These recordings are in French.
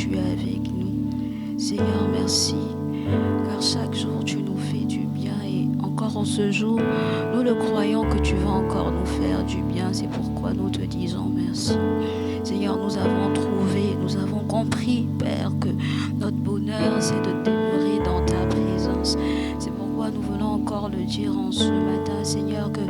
tu es avec nous. Seigneur, merci, car chaque jour tu nous fais du bien et encore en ce jour, nous le croyons que tu vas encore nous faire du bien. C'est pourquoi nous te disons merci. Seigneur, nous avons trouvé, nous avons compris, Père, que notre bonheur, c'est de demeurer dans ta présence. C'est pourquoi nous voulons encore le dire en ce matin, Seigneur, que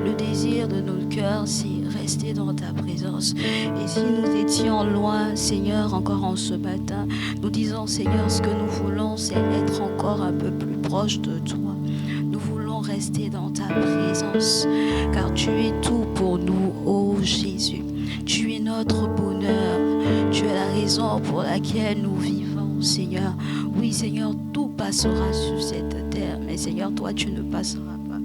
le désir de notre cœur, c'est rester dans ta présence. Et si nous étions loin, Seigneur, encore en ce matin, nous disons, Seigneur, ce que nous voulons, c'est être encore un peu plus proche de toi. Nous voulons rester dans ta présence, car tu es tout pour nous, ô Jésus. Tu es notre bonheur, tu es la raison pour laquelle nous vivons, Seigneur. Oui, Seigneur, tout passera sur cette terre, mais Seigneur, toi, tu ne passeras pas.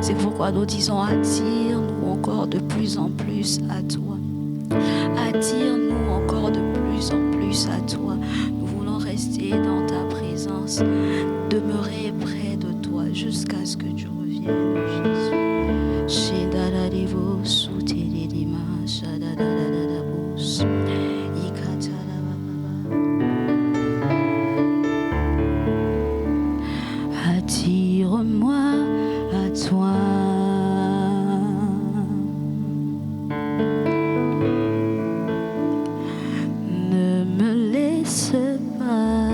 C'est pourquoi nous disons, attire-nous encore de plus en plus à toi. Attire-nous encore de plus en plus à toi. Nous voulons rester dans ta présence, demeurer près de toi jusqu'à ce que tu reviennes, Jésus. Attire-moi à toi. Ne me laisse pas.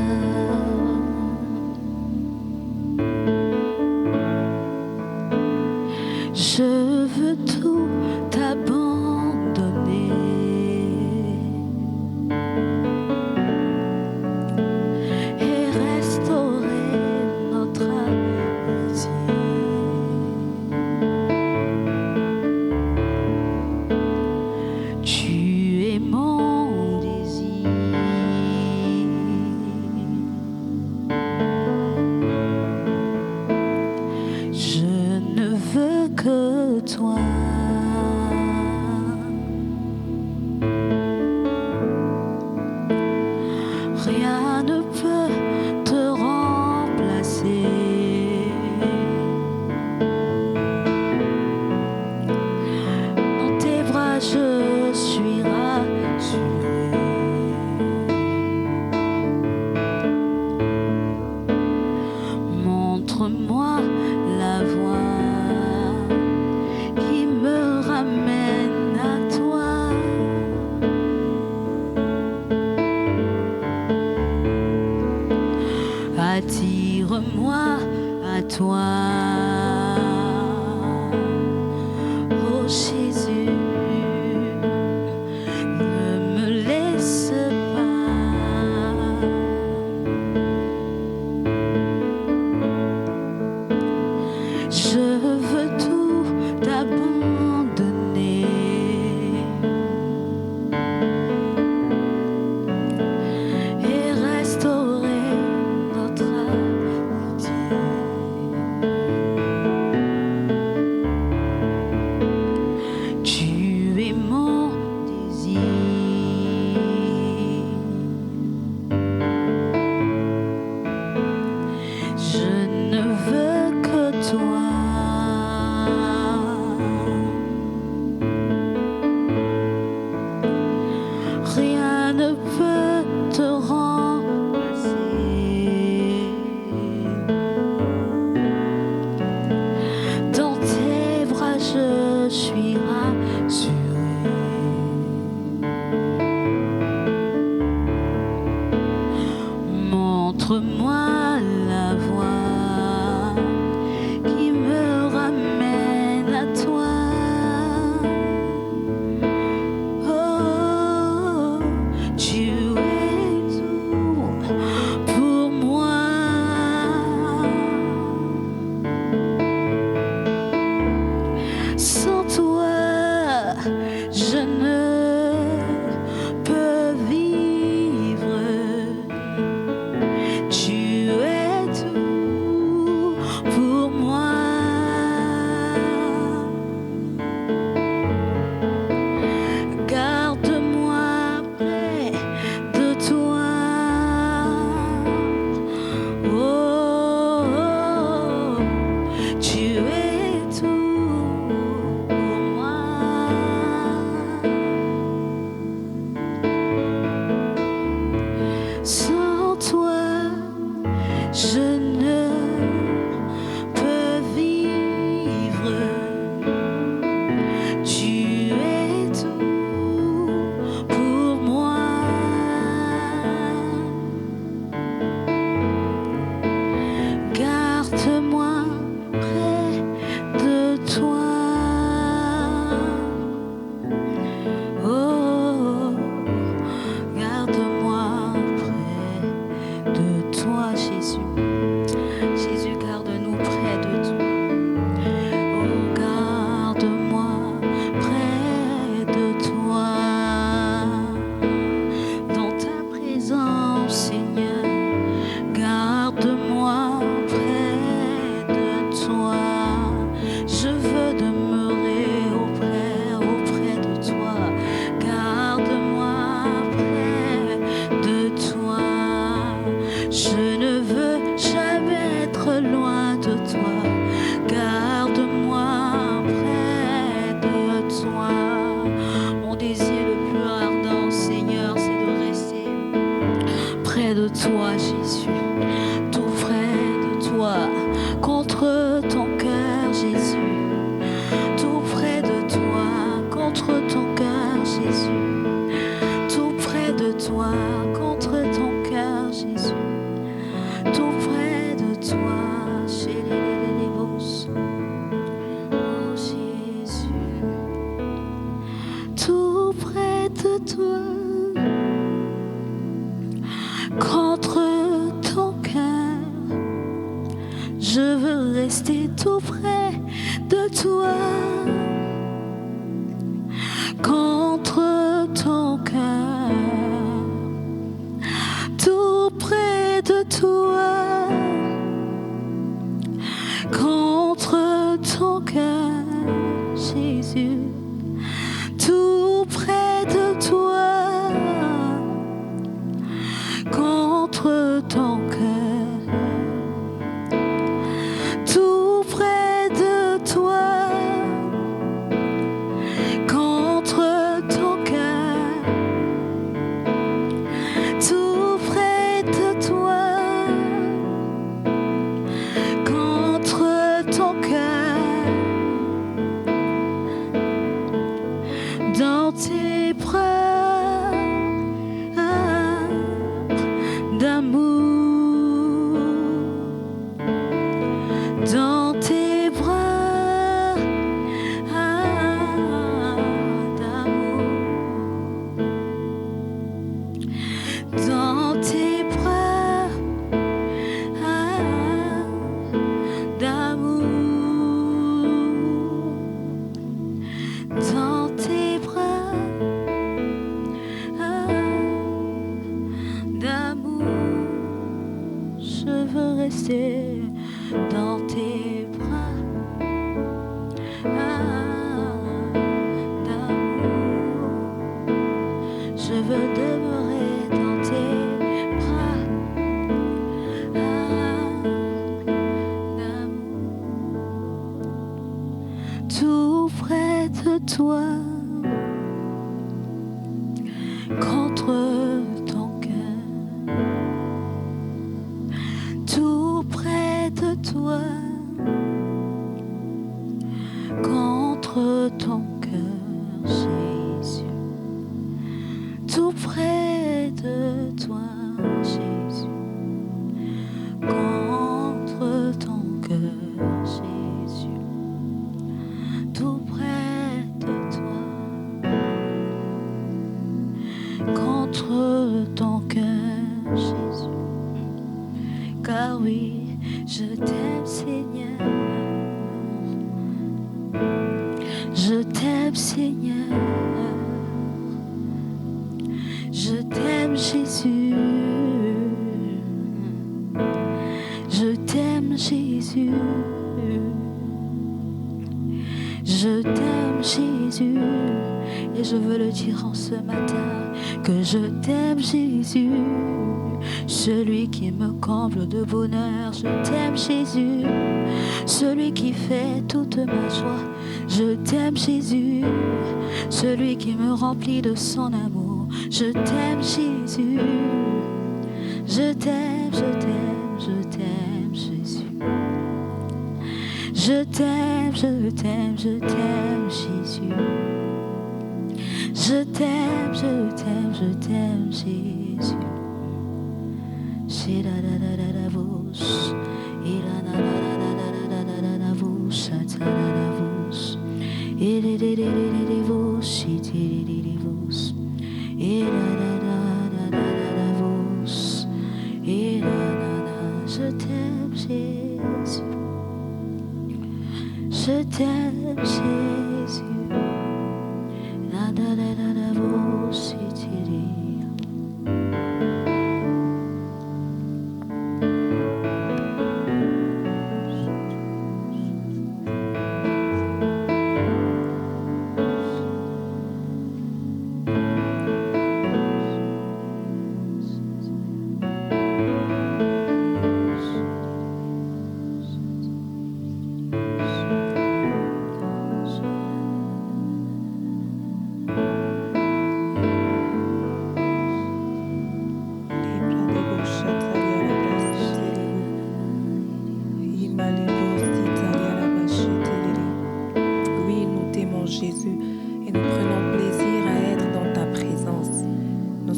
Je veux tout t'abandonner et restaurer notre amitié. Tu es mon désir. Je ne veux que toi. Rien ne peut te remplacer. Dans tes bras je suis rassurée. Montre-moi la voie qui me ramène à toi. Attire-moi à toi, oh Jésus, ne me laisse pas. Je veux tout t'abandonner et restaurer notre amitié. Tu es mon désir. Je ne veux que toi. Rien ne peut te remplacer. Dans tes bras je suis rassurée. Montre-moi la voie qui me ramène à toi. Oh, tu es tout pour moi. Sans toi, je ne peux vivre. Tu près de toi, Jésus, tout près de toi, contre ton cœur, Jésus, tout près de toi, contre ton cœur, Jésus, tout près de toi, contre ton cœur, Jésus, tout près de toi, chez les bosses. Oh Jésus, tout près de toi, contre ton cœur, je veux rester tout près de toi, contre ton cœur, tout près de toi, contre ton cœur, Jésus, tout près de toi, contre ton cœur, tout près de toi, contre ton cœur, tout près de toi, contre ton cœur, dans tes bras d'amour, dans tes bras d'amour, dans tes bras d'amour, dans tes bras d'amour, je veux rester dans tes bras d'amour, je veux demeurer dans tes bras d'amour, tout près de toi, contre ton cœur, tout près de toi, contre ton cœur, Jésus, tout près de toi, Jésus, contre ton cœur, Jésus, tout près de toi, contre ton cœur, Jésus. Car oui, je t'aime, Seigneur, je t'aime, Seigneur, je t'aime, Jésus, je t'aime, Jésus, je t'aime, Jésus, et je veux le dire en ce matin, que je t'aime, Jésus, celui qui me comble de bonheur. Je t'aime, Jésus, celui qui fait toute ma joie. Je t'aime, Jésus, celui qui me remplit de son amour. Je t'aime, Jésus, je t'aime, je t'aime, je t'aime, Jésus. Je t'aime, je t'aime, je t'aime, Jésus. Je t'aime, je t'aime, je t'aime, Jésus. She da da da da da vos, ila na na na na na na na na vos, ta na na vos, ila de de de de vos, she de de de vos, ila da da da da da vos, ila na na. Je t'aime, Jésus. Je t'aime, Jésus. La da da da da vos, she de de.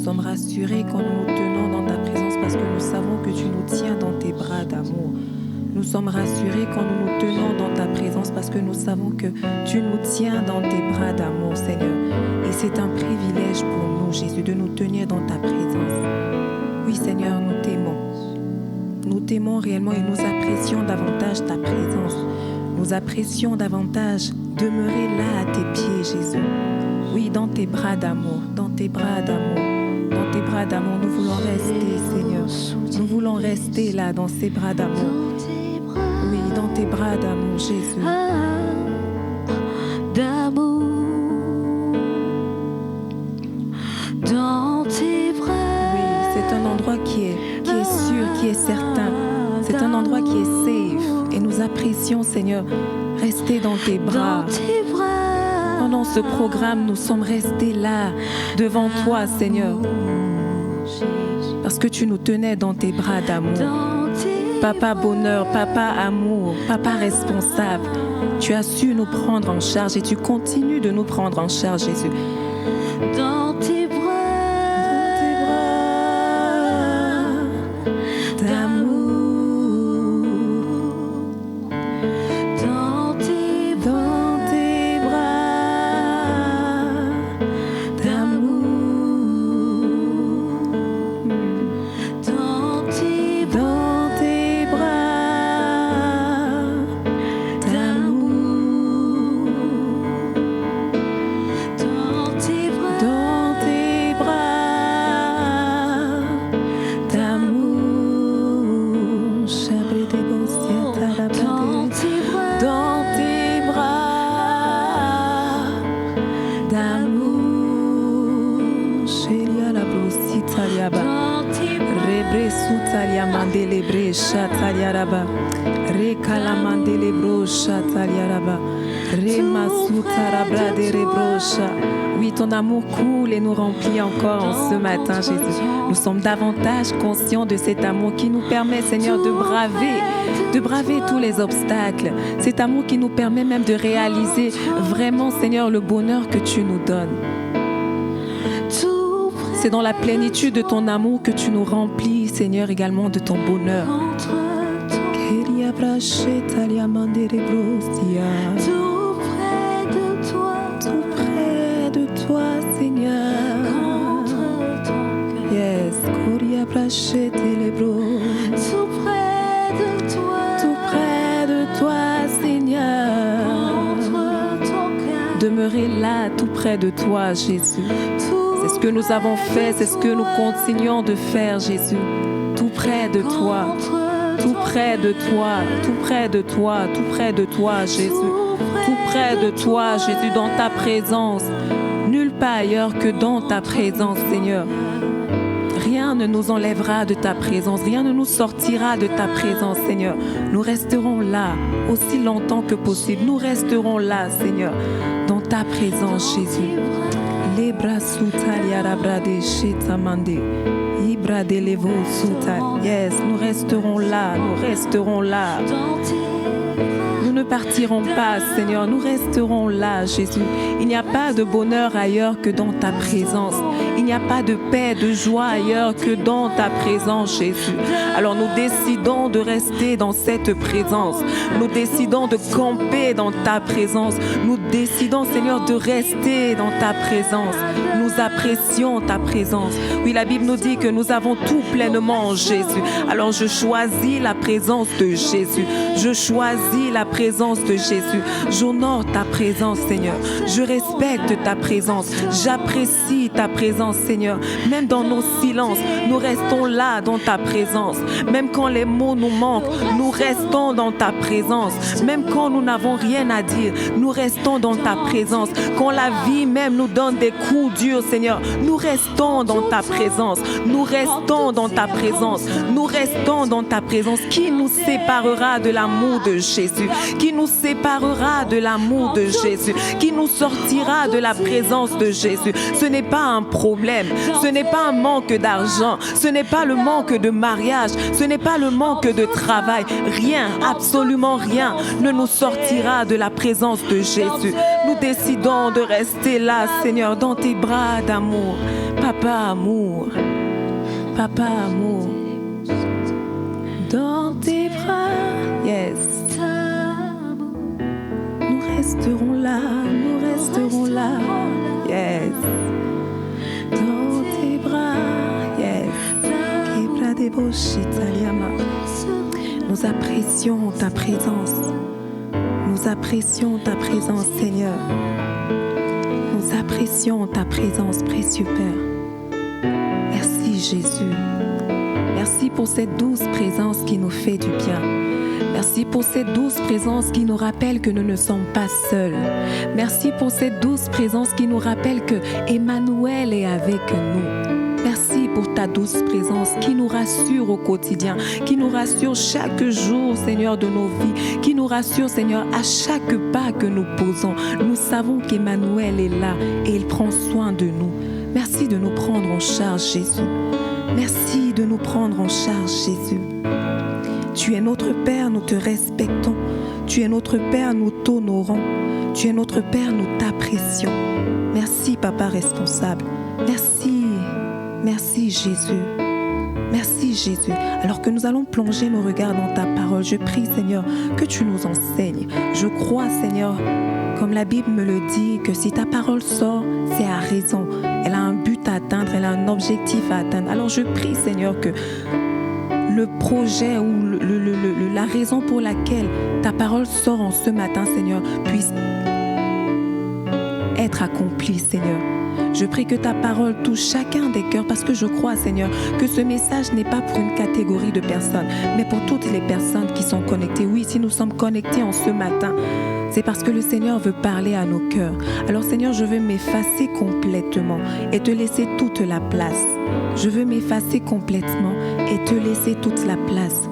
sommes rassurés quand nous nous tenons dans ta présence parce que nous savons que tu nous tiens dans tes bras d'amour. Nous sommes rassurés quand nous nous tenons dans ta présence parce que nous savons que tu nous tiens dans tes bras d'amour, Seigneur. Et c'est un privilège pour nous, Jésus, de nous tenir dans ta présence. Oui, Seigneur, nous t'aimons. Nous t'aimons réellement et nous apprécions davantage ta présence. Nous apprécions davantage demeurer là à tes pieds, Jésus. Oui, dans tes bras d'amour, dans tes bras d'amour. Dans tes bras d'amour, nous voulons rester, Seigneur. Nous voulons rester là, dans ces bras d'amour. Oui, dans tes bras d'amour, Jésus. D'amour. Dans tes bras. Oui, c'est un endroit qui est sûr, qui est certain. C'est un endroit qui est safe. Et nous apprécions, Seigneur, rester dans tes bras. Pendant ce programme, nous sommes restés là, devant toi, Seigneur. Parce que tu nous tenais dans tes bras d'amour. Papa bonheur, papa amour, papa responsable. Tu as su nous prendre en charge et tu continues de nous prendre en charge, Jésus. Dans tes bras d'amour. Dans tes bras d'amour. Dans tes bras d'amour. Dans tes bras d'amour. Chabré des bossiers, Dans tes bras dans tes bras d'amour. Chéria la brossita liaba. dans tes Rebre sutalia mandele bre chataliaraba. Rekala mandele bro chataliaraba. Rema sutarabra de rebrocha. Oui, ton amour coule et nous remplit encore en ce matin, Jésus. Nous sommes davantage conscients de cet amour qui nous permet, Seigneur, de braver tous les obstacles. Cet amour qui nous permet même de réaliser vraiment, Seigneur, le bonheur que tu nous donnes. tout C'est dans la plénitude de ton amour que tu nous remplis, Seigneur, également de ton bonheur. entre toi, tout près de toi, Tout près de toi, Seigneur. contre ton cœur, Yes, Koria Prachete Lebro. tout près de toi, Tout près de toi, Seigneur. contre ton cœur, Demeurer là, tout près de toi, Jésus. C'est ce que nous avons fait, c'est ce que nous continuons de faire, Jésus. Tout près de toi, tout près de toi, tout près de toi, tout près de toi, Jésus. Tout près de toi, Jésus, dans ta présence. Nulle part ailleurs que dans ta présence, Seigneur. Rien ne nous enlèvera de ta présence, rien ne nous sortira de ta présence, Seigneur. Nous resterons là aussi longtemps que possible. Nous resterons là, Seigneur, dans ta présence, Jésus. Les bras soutaliarabra chetamande. Ibra de levo soutal. Yes, nous resterons là, nous resterons là. dans tes Nous ne partirons pas, Seigneur, nous resterons là, Jésus. Il n'y a pas de bonheur ailleurs que dans ta présence. Il n'y a pas de paix, de joie ailleurs que dans ta présence, Jésus. Alors nous décidons de rester dans cette présence. Nous décidons de camper dans ta présence. Nous décidons, Seigneur, de rester dans ta présence. Nous apprécions ta présence. Oui, la Bible nous dit que nous avons tout pleinement en Jésus. Alors je choisis la présence de Jésus. Je choisis la présence de Jésus. J'honore ta présence, Seigneur. Je respecte ta présence. J'apprécie ta présence, Seigneur. Même dans nos silences, nous restons là dans ta présence. Même quand les mots nous manquent, nous restons dans ta présence. Même quand nous n'avons rien à dire, nous restons dans ta présence. Quand la vie même nous donne des coups durs, Seigneur, nous restons dans ta présence. Nous restons dans ta présence. Nous restons dans ta présence. Qui nous séparera de l'amour de Jésus? Qui nous séparera de l'amour de Jésus? Qui nous sortira de la présence de Jésus? Ce n'est pas un problème. Ce n'est pas un manque d'argent. Ce n'est pas le manque de mariage. Ce n'est pas le manque de travail. Rien, absolument rien ne nous sortira de la présence de Jésus. Nous décidons de rester là, Seigneur, dans tes bras d'amour. Papa amour, Papa amour, dans tes bras, yes. Nous resterons là, yes. Dans tes bras, yes. Nous apprécions ta présence. Nous apprécions ta présence, Seigneur. Nous apprécions ta présence, précieux Père. Merci, Jésus. Merci pour cette douce présence qui nous fait du bien. Merci pour cette douce présence qui nous rappelle que nous ne sommes pas seuls. Merci pour cette douce présence qui nous rappelle que Emmanuel est avec nous. Merci pour ta douce présence qui nous rassure au quotidien, qui nous rassure chaque jour, Seigneur, de nos vies, qui nous rassure, Seigneur, à chaque pas que nous posons. Nous savons qu'Emmanuel est là et il prend soin de nous. Merci de nous prendre en charge, Jésus. Merci de nous prendre en charge, Jésus. Tu es notre Père, nous te respectons. Tu es notre Père, nous t'honorons. Tu es notre Père, nous t'apprécions. Merci, Papa responsable. Merci, Jésus. Merci, Jésus. Alors que nous allons plonger nos regards dans ta parole, je prie, Seigneur, que tu nous enseignes. Je crois, Seigneur, comme la Bible me le dit, que si ta parole sort, c'est à raison. Elle a un but à atteindre, elle a un objectif à atteindre. Alors je prie, Seigneur, que le projet ou la raison pour laquelle ta parole sort en ce matin, Seigneur, puisse être accomplie, Seigneur. Je prie que ta parole touche chacun des cœurs parce que je crois, Seigneur, que ce message n'est pas pour une catégorie de personnes, mais pour toutes les personnes qui sont connectées. Oui, si nous sommes connectés en ce matin, c'est parce que le Seigneur veut parler à nos cœurs. Alors, Seigneur, je veux m'effacer complètement et te laisser toute la place. Je veux m'effacer complètement et te laisser toute la place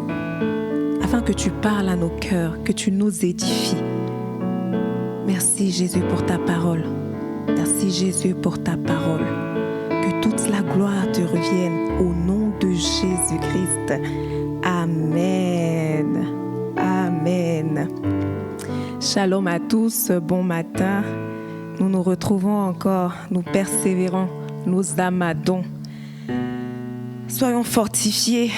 afin que tu parles à nos cœurs, que tu nous édifies. Merci, Jésus, pour ta parole. Merci Jésus pour ta parole. Que toute la gloire te revienne au nom de Jésus-Christ. Amen. Amen. Shalom à tous, bon matin. Nous nous retrouvons encore, nous persévérons, nous amadons. Soyons fortifiés.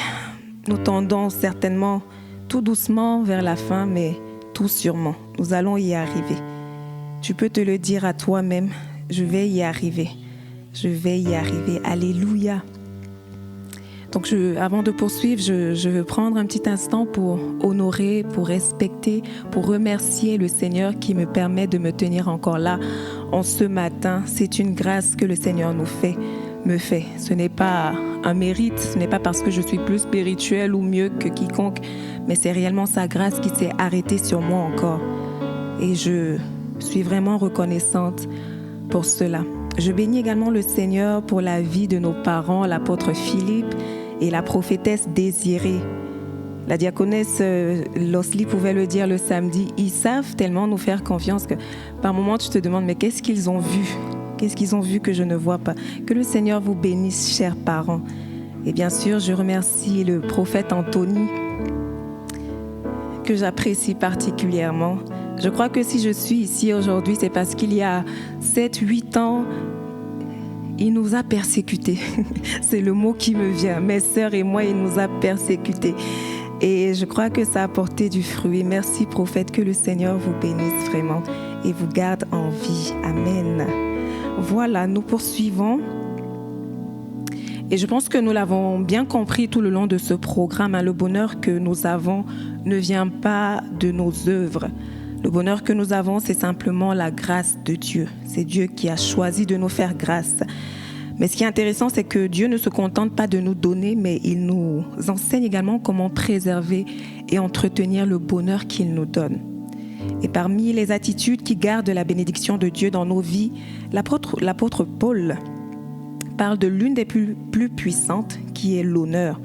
Nous tendons certainement tout doucement vers la fin, mais tout sûrement. Nous allons y arriver. Tu peux te le dire à toi-même, je vais y arriver. Je vais y arriver. Alléluia. Donc, avant de poursuivre, je veux prendre un petit instant pour honorer, pour respecter, pour remercier le Seigneur qui me permet de me tenir encore là en ce matin. C'est une grâce que le Seigneur me fait. Ce n'est pas un mérite, ce n'est pas parce que je suis plus spirituelle ou mieux que quiconque, mais c'est réellement sa grâce qui s'est arrêtée sur moi encore. Et je suis vraiment reconnaissante pour cela. Je bénis également le Seigneur pour la vie de nos parents, l'apôtre Philippe et la prophétesse Désirée. La diaconesse Losli pouvait le dire le samedi. Ils savent tellement nous faire confiance que par moments tu te demandes mais qu'est-ce qu'ils ont vu? Qu'est-ce qu'ils ont vu que je ne vois pas? Que le Seigneur vous bénisse, chers parents. Et bien sûr, je remercie le prophète Anthony que j'apprécie particulièrement. Je crois que si je suis ici aujourd'hui, c'est parce qu'il y a 7-8 ans, il nous a persécutés. C'est le mot qui me vient. Mes sœurs et moi, il nous a persécutés. Et je crois que ça a porté du fruit. Merci, prophète, que le Seigneur vous bénisse vraiment et vous garde en vie. Amen. Voilà, nous poursuivons. Et je pense que nous l'avons bien compris tout le long de ce programme. Le bonheur que nous avons ne vient pas de nos œuvres. Le bonheur que nous avons, c'est simplement la grâce de Dieu. C'est Dieu qui a choisi de nous faire grâce. Mais ce qui est intéressant, c'est que Dieu ne se contente pas de nous donner, mais il nous enseigne également comment préserver et entretenir le bonheur qu'il nous donne. Et parmi les attitudes qui gardent la bénédiction de Dieu dans nos vies, l'apôtre Paul parle de l'une des plus puissantes, qui est l'honneur.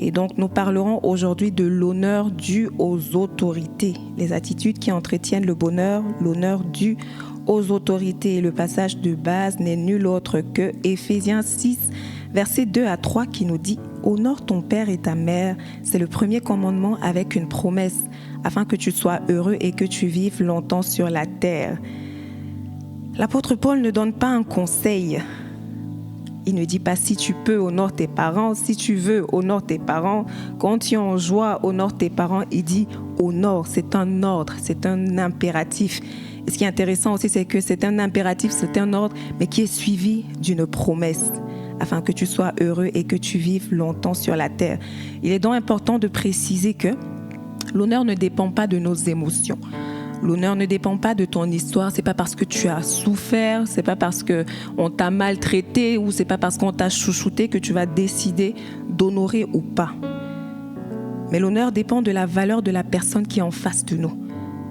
Et donc, nous parlerons aujourd'hui de l'honneur dû aux autorités, les attitudes qui entretiennent le bonheur, l'honneur dû aux autorités. Le passage de base n'est nul autre que Éphésiens 6, versets 2 à 3, qui nous dit « Honore ton père et ta mère ». C'est le premier commandement avec une promesse, afin que tu sois heureux et que tu vives longtemps sur la terre. L'apôtre Paul ne donne pas un conseil. Il ne dit pas si tu peux, honore tes parents. Si tu veux, honore tes parents. Quand tu es en joie, honore tes parents. Il dit honore. C'est un ordre, c'est un impératif. Et ce qui est intéressant aussi, c'est que c'est un impératif, c'est un ordre, mais qui est suivi d'une promesse, afin que tu sois heureux et que tu vives longtemps sur la terre. Il est donc important de préciser que l'honneur ne dépend pas de nos émotions. L'honneur ne dépend pas de ton histoire. C'est pas parce que tu as souffert, c'est pas parce que on t'a maltraité ou c'est pas parce qu'on t'a chouchouté que tu vas décider d'honorer ou pas. Mais l'honneur dépend de la valeur de la personne qui est en face de nous.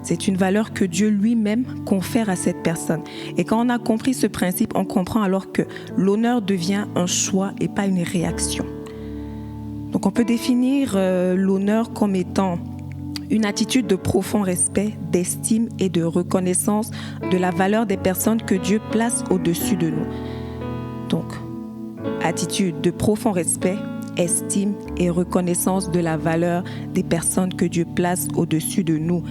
C'est une valeur que Dieu lui-même confère à cette personne. Et quand on a compris ce principe, on comprend alors que l'honneur devient un choix et pas une réaction. Donc on peut définir l'honneur comme étant une attitude de profond respect, d'estime et de reconnaissance de la valeur des personnes que Dieu place au-dessus de nous. Donc, attitude de profond respect, estime et reconnaissance de la valeur des personnes que Dieu place au-dessus de nous.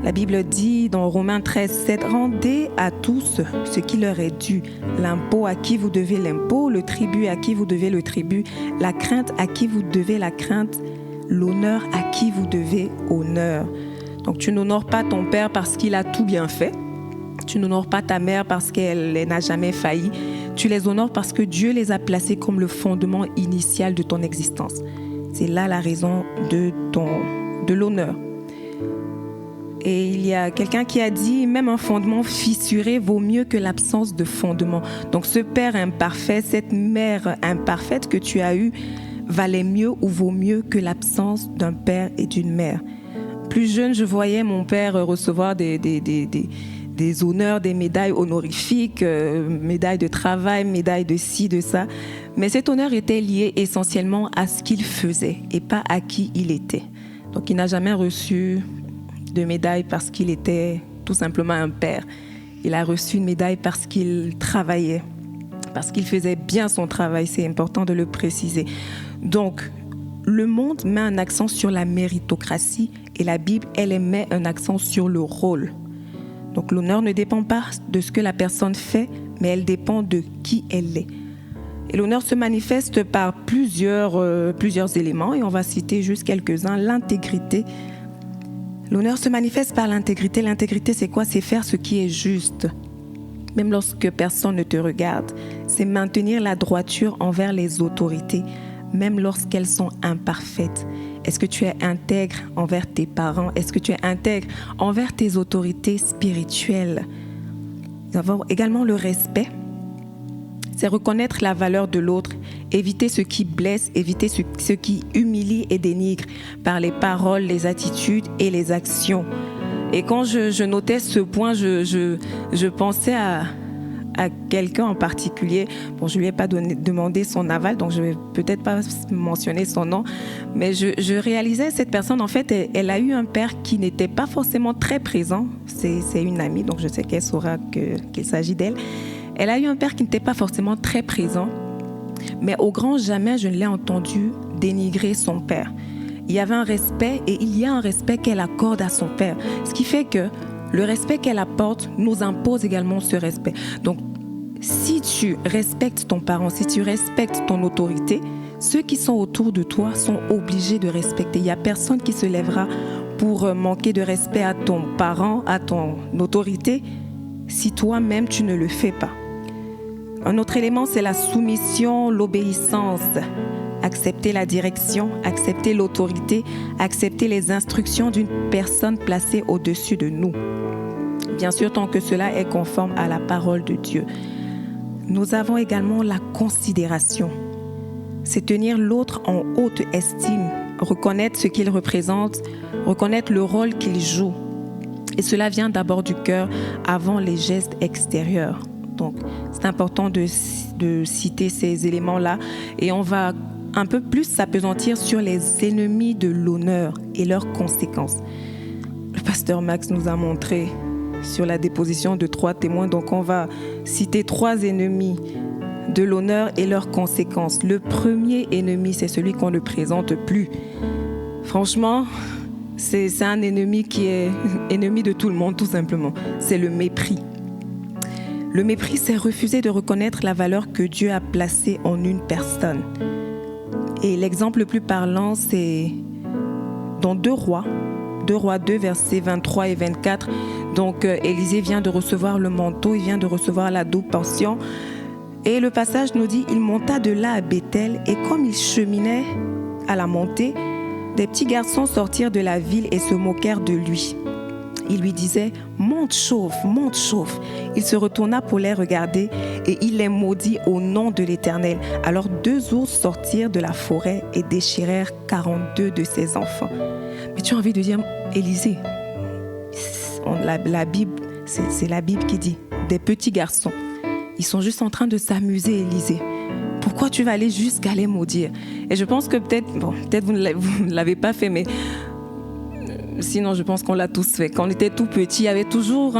La Bible dit dans Romains 13:7, « Rendez à tous ce qui leur est dû, l'impôt à qui vous devez l'impôt, le tribut à qui vous devez le tribut, la crainte à qui vous devez la crainte, l'honneur à qui vous devez honneur. » Donc tu n'honores pas ton père parce qu'il a tout bien fait. Tu n'honores pas ta mère parce qu'elle n'a jamais failli. Tu les honores parce que Dieu les a placés comme le fondement initial de ton existence. C'est là la raison de l'honneur. Et il y a quelqu'un qui a dit, même un fondement fissuré vaut mieux que l'absence de fondement. Donc ce père imparfait, cette mère imparfaite que tu as eue, valait mieux ou vaut mieux que l'absence d'un père et d'une mère. Plus jeune, je voyais mon père recevoir des honneurs, des médailles honorifiques, médailles de travail, médailles de ci, de ça. Mais cet honneur était lié essentiellement à ce qu'il faisait et pas à qui il était. Donc il n'a jamais reçu de médaille parce qu'il était tout simplement un père. Il a reçu une médaille parce qu'il travaillait, parce qu'il faisait bien son travail. C'est important de le préciser. Donc, le monde met un accent sur la méritocratie et la Bible, elle met un accent sur le rôle. Donc, l'honneur ne dépend pas de ce que la personne fait, mais elle dépend de qui elle est. Et l'honneur se manifeste par plusieurs éléments, et on va citer juste quelques-uns. L'intégrité. L'honneur se manifeste par l'intégrité. L'intégrité, c'est quoi? C'est faire ce qui est juste, même lorsque personne ne te regarde. C'est maintenir la droiture envers les autorités, même lorsqu'elles sont imparfaites. Est-ce que tu es intègre envers tes parents? Est-ce que tu es intègre envers tes autorités spirituelles? Nous avons également le respect. C'est reconnaître la valeur de l'autre, éviter ce qui blesse, éviter ce qui humilie et dénigre par les paroles, les attitudes et les actions. Et quand je notais ce point, je pensais à quelqu'un en particulier. Bon, je ne lui ai pas demandé son aval, donc je ne vais peut-être pas mentionner son nom, mais je réalisais cette personne, en fait, elle a eu un père qui n'était pas forcément très présent. C'est une amie, donc je sais qu'elle saura qu'il s'agit d'elle. Elle a eu un père qui n'était pas forcément très présent, mais au grand jamais je ne l'ai entendu dénigrer son père. Il y avait un respect et il y a un respect qu'elle accorde à son père. Ce qui fait que le respect qu'elle apporte nous impose également ce respect. Donc, si tu respectes ton parent, si tu respectes ton autorité, ceux qui sont autour de toi sont obligés de respecter. Il n'y a personne qui se lèvera pour manquer de respect à ton parent, à ton autorité, si toi-même tu ne le fais pas. Un autre élément, c'est la soumission, l'obéissance. Accepter la direction, accepter l'autorité, accepter les instructions d'une personne placée au-dessus de nous. Bien sûr, tant que cela est conforme à la parole de Dieu. Nous avons également la considération. C'est tenir l'autre en haute estime, reconnaître ce qu'il représente, reconnaître le rôle qu'il joue. Et cela vient d'abord du cœur avant les gestes extérieurs. Donc, c'est important de citer ces éléments-là et on va un peu plus s'appesantir sur les ennemis de l'honneur et leurs conséquences. Le pasteur Max nous a montré sur la déposition de 3 témoins, donc on va citer 3 ennemis de l'honneur et leurs conséquences. Le premier ennemi, c'est celui qu'on ne présente plus. Franchement, c'est un ennemi qui est ennemi de tout le monde, tout simplement. C'est le mépris. Le mépris, c'est refuser de reconnaître la valeur que Dieu a placée en une personne. Et l'exemple le plus parlant, c'est dans 2 Rois 2, versets 23 et 24. Donc, Élisée vient de recevoir le manteau, il vient de recevoir la double portion. Et le passage nous dit, il monta de là à Béthel, et comme il cheminait à la montée, des petits garçons sortirent de la ville et se moquèrent de lui. Ils lui disaient, monte chauffe, monte chauffe. Il se retourna pour les regarder et il les maudit au nom de l'Éternel. Alors 2 ours sortirent de la forêt et déchirèrent 42 de ses enfants. Mais tu as envie de dire, Élisée, la Bible, c'est la Bible qui dit, des petits garçons. Ils sont juste en train de s'amuser, Élisée. Pourquoi tu vas aller jusqu'à les maudire? Et je pense que peut-être vous ne l'avez pas fait, mais sinon je pense qu'on l'a tous fait. Quand on était tout petit, il y avait toujours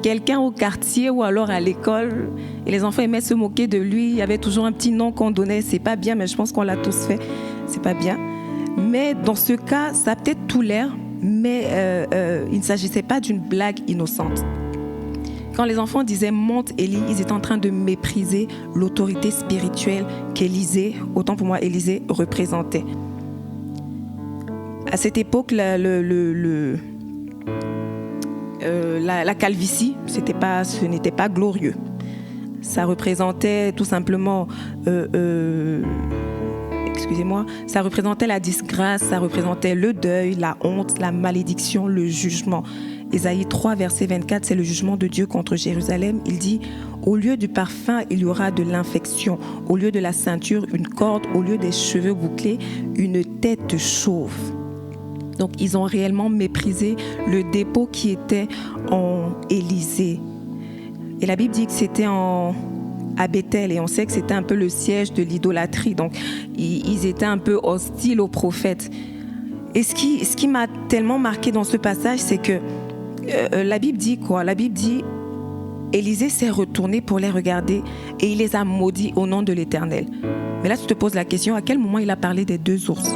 quelqu'un au quartier ou alors à l'école, et les enfants aimaient se moquer de lui. Il y avait toujours un petit nom qu'on donnait. C'est pas bien, mais je pense qu'on l'a tous fait. C'est pas bien. Mais dans ce cas, ça a peut-être tout l'air, mais il ne s'agissait pas d'une blague innocente. Quand les enfants disaient « monte Élie », ils étaient en train de mépriser l'autorité spirituelle qu'Élisée, autant pour moi Élisée, représentait. À cette époque, la calvitie, ce n'était pas glorieux. Ça représentait tout simplement, ça représentait la disgrâce, ça représentait le deuil, la honte, la malédiction, le jugement. Ésaïe 3, verset 24, c'est le jugement de Dieu contre Jérusalem. Il dit, au lieu du parfum, il y aura de l'infection. Au lieu de la ceinture, une corde. Au lieu des cheveux bouclés, une tête chauve. Donc, ils ont réellement méprisé le dépôt qui était en Élysée. Et la Bible dit que c'était à Béthel, et on sait que c'était un peu le siège de l'idolâtrie. Donc, ils étaient un peu hostiles aux prophètes. Et ce qui m'a tellement marqué dans ce passage, c'est que la Bible dit quoi? La Bible dit, Élisée s'est retourné pour les regarder et il les a maudits au nom de l'Éternel. Mais là, tu te poses la question, à quel moment il a parlé des 2 ours?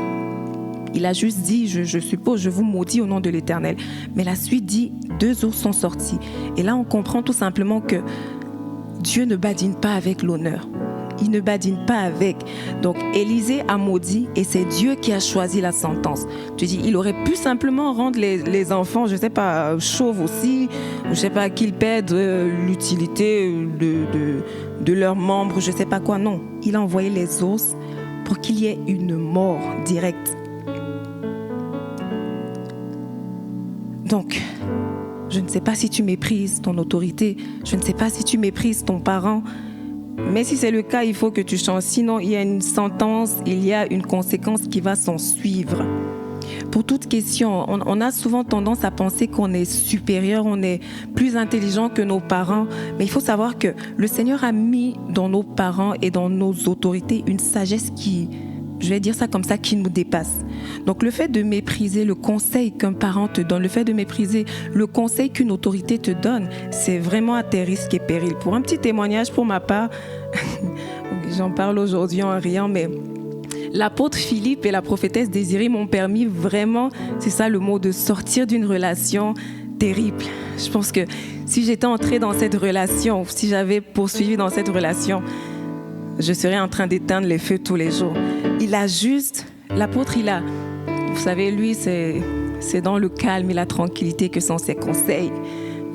Il a juste dit, je suppose, je vous maudis au nom de l'Éternel. Mais la suite dit, 2 ours sont sortis. Et là, on comprend tout simplement que Dieu ne badine pas avec l'honneur. Il ne badine pas avec. Donc, Élisée a maudit et c'est Dieu qui a choisi la sentence. Tu dis, il aurait pu simplement rendre les enfants, je ne sais pas, chauves aussi, je ne sais pas, qu'ils perdent l'utilité de leurs membres, je ne sais pas quoi. Non, il a envoyé les ours pour qu'il y ait une mort directe. Donc, je ne sais pas si tu méprises ton autorité, je ne sais pas si tu méprises ton parent, mais si c'est le cas, il faut que tu changes. Sinon, il y a une sentence, il y a une conséquence qui va s'en suivre. Pour toute question, on a souvent tendance à penser qu'on est supérieur, on est plus intelligent que nos parents. Mais il faut savoir que le Seigneur a mis dans nos parents et dans nos autorités une sagesse qui, je vais dire ça comme ça, qui nous dépasse. Donc le fait de mépriser le conseil qu'un parent te donne, le fait de mépriser le conseil qu'une autorité te donne, c'est vraiment à tes risques et périls. Pour un petit témoignage pour ma part, j'en parle aujourd'hui en riant, mais l'apôtre Philippe et la prophétesse Désirée m'ont permis vraiment, c'est ça le mot, de sortir d'une relation terrible. Je pense que si j'étais entrée dans cette relation, si j'avais poursuivi dans cette relation, je serais en train d'éteindre les feux tous les jours. L'apôtre, vous savez, lui, c'est dans le calme et la tranquillité que sont ses conseils.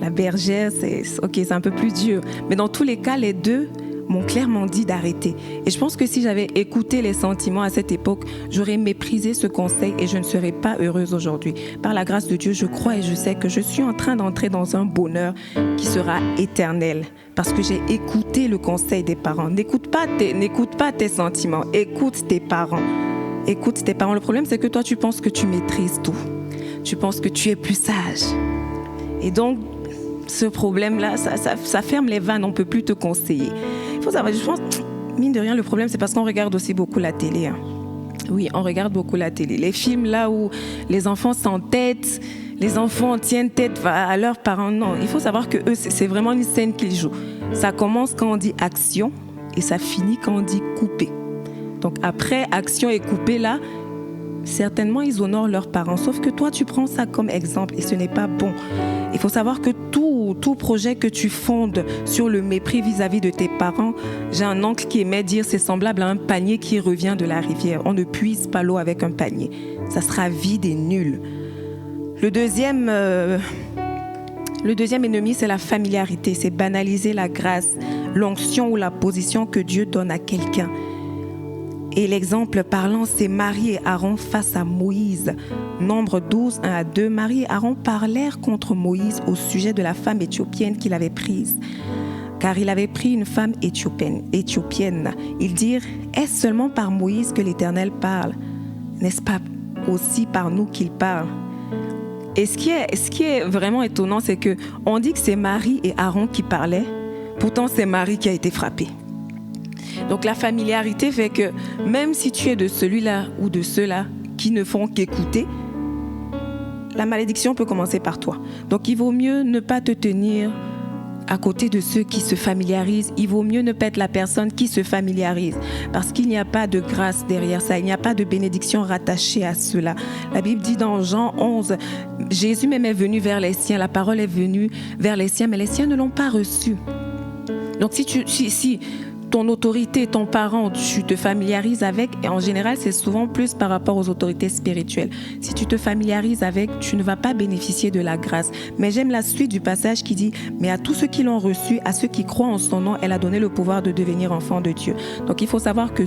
La bergère, c'est un peu plus dur. Mais dans tous les cas, les deux m'ont clairement dit d'arrêter. Et je pense que si j'avais écouté les sentiments à cette époque, j'aurais méprisé ce conseil et je ne serais pas heureuse aujourd'hui. Par la grâce de Dieu, je crois et je sais que je suis en train d'entrer dans un bonheur qui sera éternel. Parce que j'ai écouté le conseil des parents. N'écoute pas tes sentiments, écoute tes parents. Écoute tes parents. Le problème, c'est que toi, tu penses que tu maîtrises tout. Tu penses que tu es plus sage. Et donc, ce problème-là, ça ferme les vannes, on ne peut plus te conseiller. Il faut savoir, je pense, mine de rien, le problème, c'est parce qu'on regarde aussi beaucoup la télé. Hein. Oui, on regarde beaucoup la télé. Les films là où les enfants s'entêtent, les enfants tiennent tête à leurs parents. Non, il faut savoir que eux, c'est vraiment une scène qu'ils jouent. Ça commence quand on dit action et ça finit quand on dit couper. Donc après action et couper là, certainement ils honorent leurs parents. Sauf que toi, tu prends ça comme exemple et ce n'est pas bon. Il faut savoir que tout tout projet que tu fondes sur le mépris vis-à-vis de tes parents, j'ai un oncle qui aimait dire c'est semblable à un panier qui revient de la rivière. On ne puise pas l'eau avec un panier. Ça sera vide et nul. Le deuxième ennemi, c'est la familiarité. C'est banaliser la grâce, l'onction ou la position que Dieu donne à quelqu'un. Et l'exemple parlant, c'est Marie et Aaron face à Moïse. Nombre 12, 1 à 2. Marie et Aaron parlèrent contre Moïse au sujet de la femme éthiopienne qu'il avait prise. Car il avait pris une femme éthiopienne. Ils dirent, est-ce seulement par Moïse que l'Éternel parle? N'est-ce pas aussi par nous qu'il parle? Et ce qui est vraiment étonnant, c'est qu'on dit que c'est Marie et Aaron qui parlaient. Pourtant, c'est Marie qui a été frappée. Donc la familiarité fait que même si tu es de celui-là ou de ceux-là qui ne font qu'écouter, la malédiction peut commencer par toi. Donc il vaut mieux ne pas te tenir à côté de ceux qui se familiarisent. Il vaut mieux ne pas être la personne qui se familiarise parce qu'il n'y a pas de grâce derrière ça. Il n'y a pas de bénédiction rattachée à cela. La Bible dit dans Jean 11, Jésus même est venu vers les siens. La parole est venue vers les siens, mais les siens ne l'ont pas reçue. Donc si ton autorité, ton parent, tu te familiarises avec, et en général, c'est souvent plus par rapport aux autorités spirituelles. Si tu te familiarises avec, tu ne vas pas bénéficier de la grâce. Mais j'aime la suite du passage qui dit, mais à tous ceux qui l'ont reçu, à ceux qui croient en son nom, elle a donné le pouvoir de devenir enfant de Dieu. Donc il faut savoir que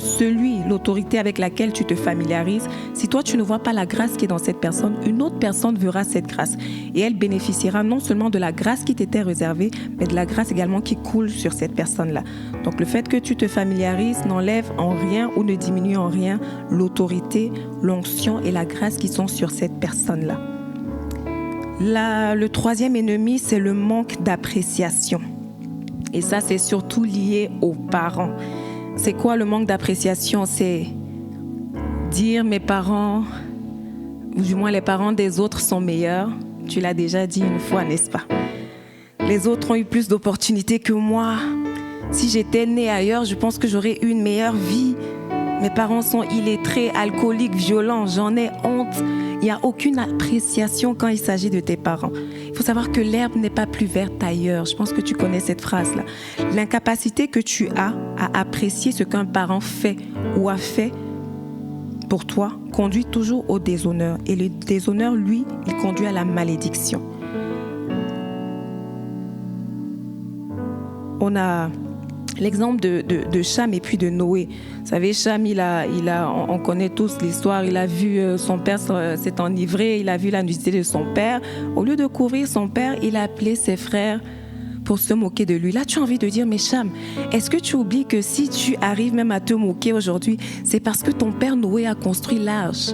l'autorité avec laquelle tu te familiarises, si toi tu ne vois pas la grâce qui est dans cette personne, une autre personne verra cette grâce. Et elle bénéficiera non seulement de la grâce qui t'était réservée, mais de la grâce également qui coule sur cette personne-là. Donc le fait que tu te familiarises n'enlève en rien ou ne diminue en rien l'autorité, l'onction et la grâce qui sont sur cette personne-là. Le troisième ennemi, c'est le manque d'appréciation. Et ça, c'est surtout lié aux parents. C'est quoi le manque d'appréciation? C'est dire mes parents, ou du moins les parents des autres sont meilleurs. Tu l'as déjà dit une fois, n'est-ce pas? Les autres ont eu plus d'opportunités que moi. Si j'étais née ailleurs, je pense que j'aurais eu une meilleure vie. Mes parents sont illettrés, alcooliques, violents. J'en ai honte. Il n'y a aucune appréciation quand il s'agit de tes parents. Il faut savoir que l'herbe n'est pas plus verte ailleurs. Je pense que tu connais cette phrase-là. L'incapacité que tu as à apprécier ce qu'un parent fait ou a fait pour toi conduit toujours au déshonneur. Et le déshonneur, lui, il conduit à la malédiction. On a l'exemple de Cham et puis de Noé. Vous savez, Cham, on connaît tous l'histoire, il a vu son père s'est enivré, il a vu la nudité de son père. Au lieu de couvrir son père, il a appelé ses frères pour se moquer de lui. Là, tu as envie de dire, mais Cham, est-ce que tu oublies que si tu arrives même à te moquer aujourd'hui, c'est parce que ton père Noé a construit l'arche.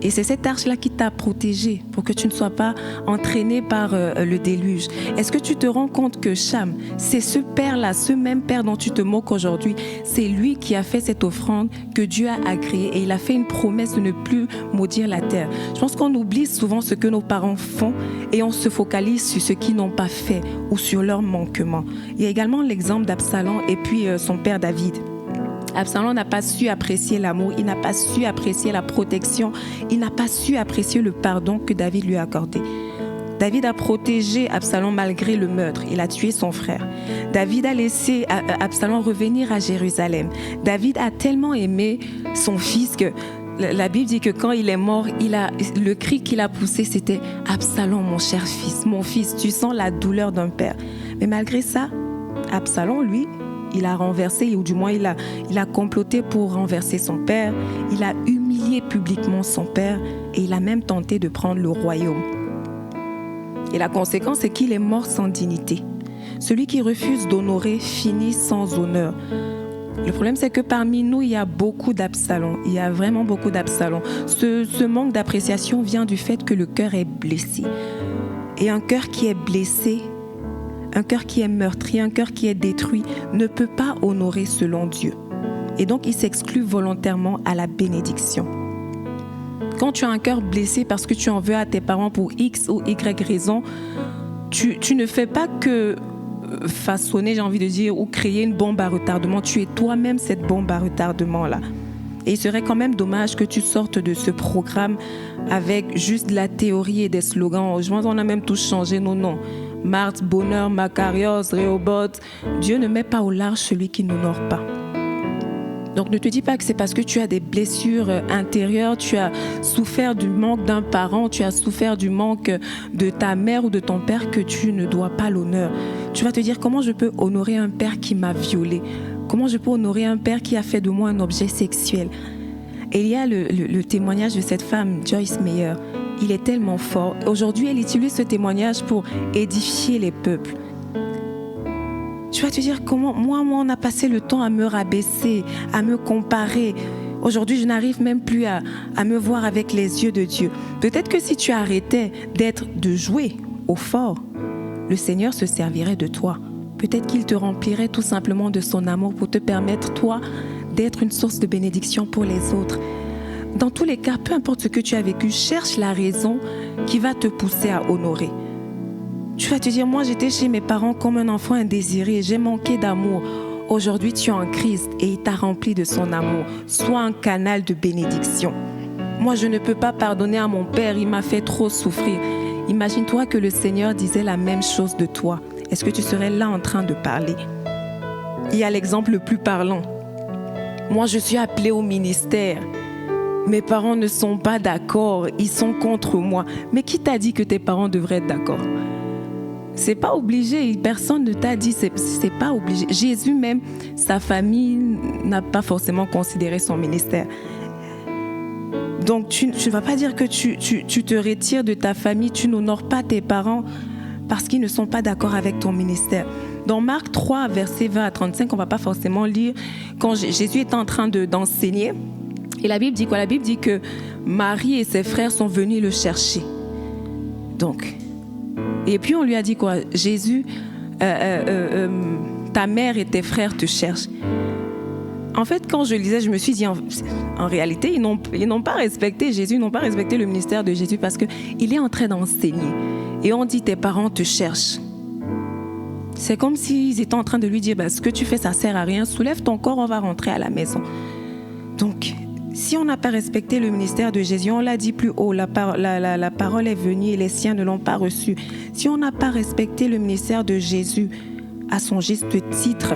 Et c'est cette arche-là qui t'a protégé pour que tu ne sois pas entraîné par le déluge. Est-ce que tu te rends compte que Cham, c'est ce père-là, ce même père dont tu te moques aujourd'hui, c'est lui qui a fait cette offrande que Dieu a agréée et il a fait une promesse de ne plus maudire la terre. Je pense qu'on oublie souvent ce que nos parents font et on se focalise sur ce qu'ils n'ont pas fait ou sur leurs manquements. Il y a également l'exemple d'Absalom et puis son père David. Absalom n'a pas su apprécier l'amour, il n'a pas su apprécier la protection, il n'a pas su apprécier le pardon que David lui a accordé. David a protégé Absalom malgré le meurtre, il a tué son frère. David a laissé Absalom revenir à Jérusalem. David a tellement aimé son fils que la Bible dit que quand il est mort, le cri qu'il a poussé, c'était « Absalom, mon cher fils, mon fils, tu sens la douleur d'un père. » Mais malgré ça, Absalom, lui, il a renversé, ou du moins il a comploté pour renverser son père. Il a humilié publiquement son père et il a même tenté de prendre le royaume. Et la conséquence, c'est qu'il est mort sans dignité. Celui qui refuse d'honorer finit sans honneur. Le problème, c'est que parmi nous, il y a beaucoup d'Absalom. Il y a vraiment beaucoup d'Absalom. Ce manque d'appréciation vient du fait que le cœur est blessé. Et un cœur qui est blessé, un cœur qui est meurtri, un cœur qui est détruit, ne peut pas honorer selon Dieu. Et donc, il s'exclut volontairement à la bénédiction. Quand tu as un cœur blessé parce que tu en veux à tes parents pour X ou Y raison, tu ne fais pas que façonner, j'ai envie de dire, ou créer une bombe à retardement. Tu es toi-même cette bombe à retardement-là. Et il serait quand même dommage que tu sortes de ce programme avec juste de la théorie et des slogans. Je pense qu'on a même tous changé nos noms. Marthe, bonheur, Macarios, Réhoboth. Dieu ne met pas au large celui qui n'honore pas. Donc ne te dis pas que c'est parce que tu as des blessures intérieures, tu as souffert du manque d'un parent, tu as souffert du manque de ta mère ou de ton père que tu ne dois pas l'honneur. Tu vas te dire comment je peux honorer un père qui m'a violée? Comment je peux honorer un père qui a fait de moi un objet sexuel? Et il y a le témoignage de cette femme, Joyce Meyer. Il est tellement fort. Aujourd'hui, elle utilise ce témoignage pour édifier les peuples. Tu vas te dire comment moi, on a passé le temps à me rabaisser, à me comparer. Aujourd'hui, je n'arrive même plus à me voir avec les yeux de Dieu. Peut-être que si tu arrêtais de jouer au fort, le Seigneur se servirait de toi. Peut-être qu'il te remplirait tout simplement de son amour pour te permettre, toi, d'être une source de bénédiction pour les autres. Dans tous les cas, peu importe ce que tu as vécu, cherche la raison qui va te pousser à honorer. Tu vas te dire, moi j'étais chez mes parents comme un enfant indésiré, j'ai manqué d'amour. Aujourd'hui tu es en Christ et il t'a rempli de son amour. Sois un canal de bénédiction. Moi je ne peux pas pardonner à mon père, il m'a fait trop souffrir. Imagine-toi que le Seigneur disait la même chose de toi. Est-ce que tu serais là en train de parler? Il y a l'exemple le plus parlant. Moi je suis appelée au ministère. Mes parents ne sont pas d'accord, ils sont contre moi. Mais qui t'a dit que tes parents devraient être d'accord? C'est pas obligé, personne ne t'a dit, c'est pas obligé. Jésus même, sa famille n'a pas forcément considéré son ministère. Donc tu ne vas pas dire que tu te retires de ta famille, tu n'honores pas tes parents parce qu'ils ne sont pas d'accord avec ton ministère. Dans Marc 3, versets 20 à 35, on ne va pas forcément lire, quand Jésus était en train d'enseigner, et la Bible dit quoi? La Bible dit que Marie et ses frères sont venus le chercher. Donc, et puis on lui a dit quoi? Jésus, ta mère et tes frères te cherchent. En fait, quand je lisais, je me suis dit, en réalité, ils n'ont pas respecté Jésus, ils n'ont pas respecté le ministère de Jésus parce qu'il est en train d'enseigner. Et on dit, tes parents te cherchent. C'est comme s'ils étaient en train de lui dire, ce que tu fais, ça ne sert à rien, soulève ton corps, on va rentrer à la maison. Donc, si on n'a pas respecté le ministère de Jésus, on l'a dit plus haut, la parole est venue et les siens ne l'ont pas reçue. Si on n'a pas respecté le ministère de Jésus à son juste titre,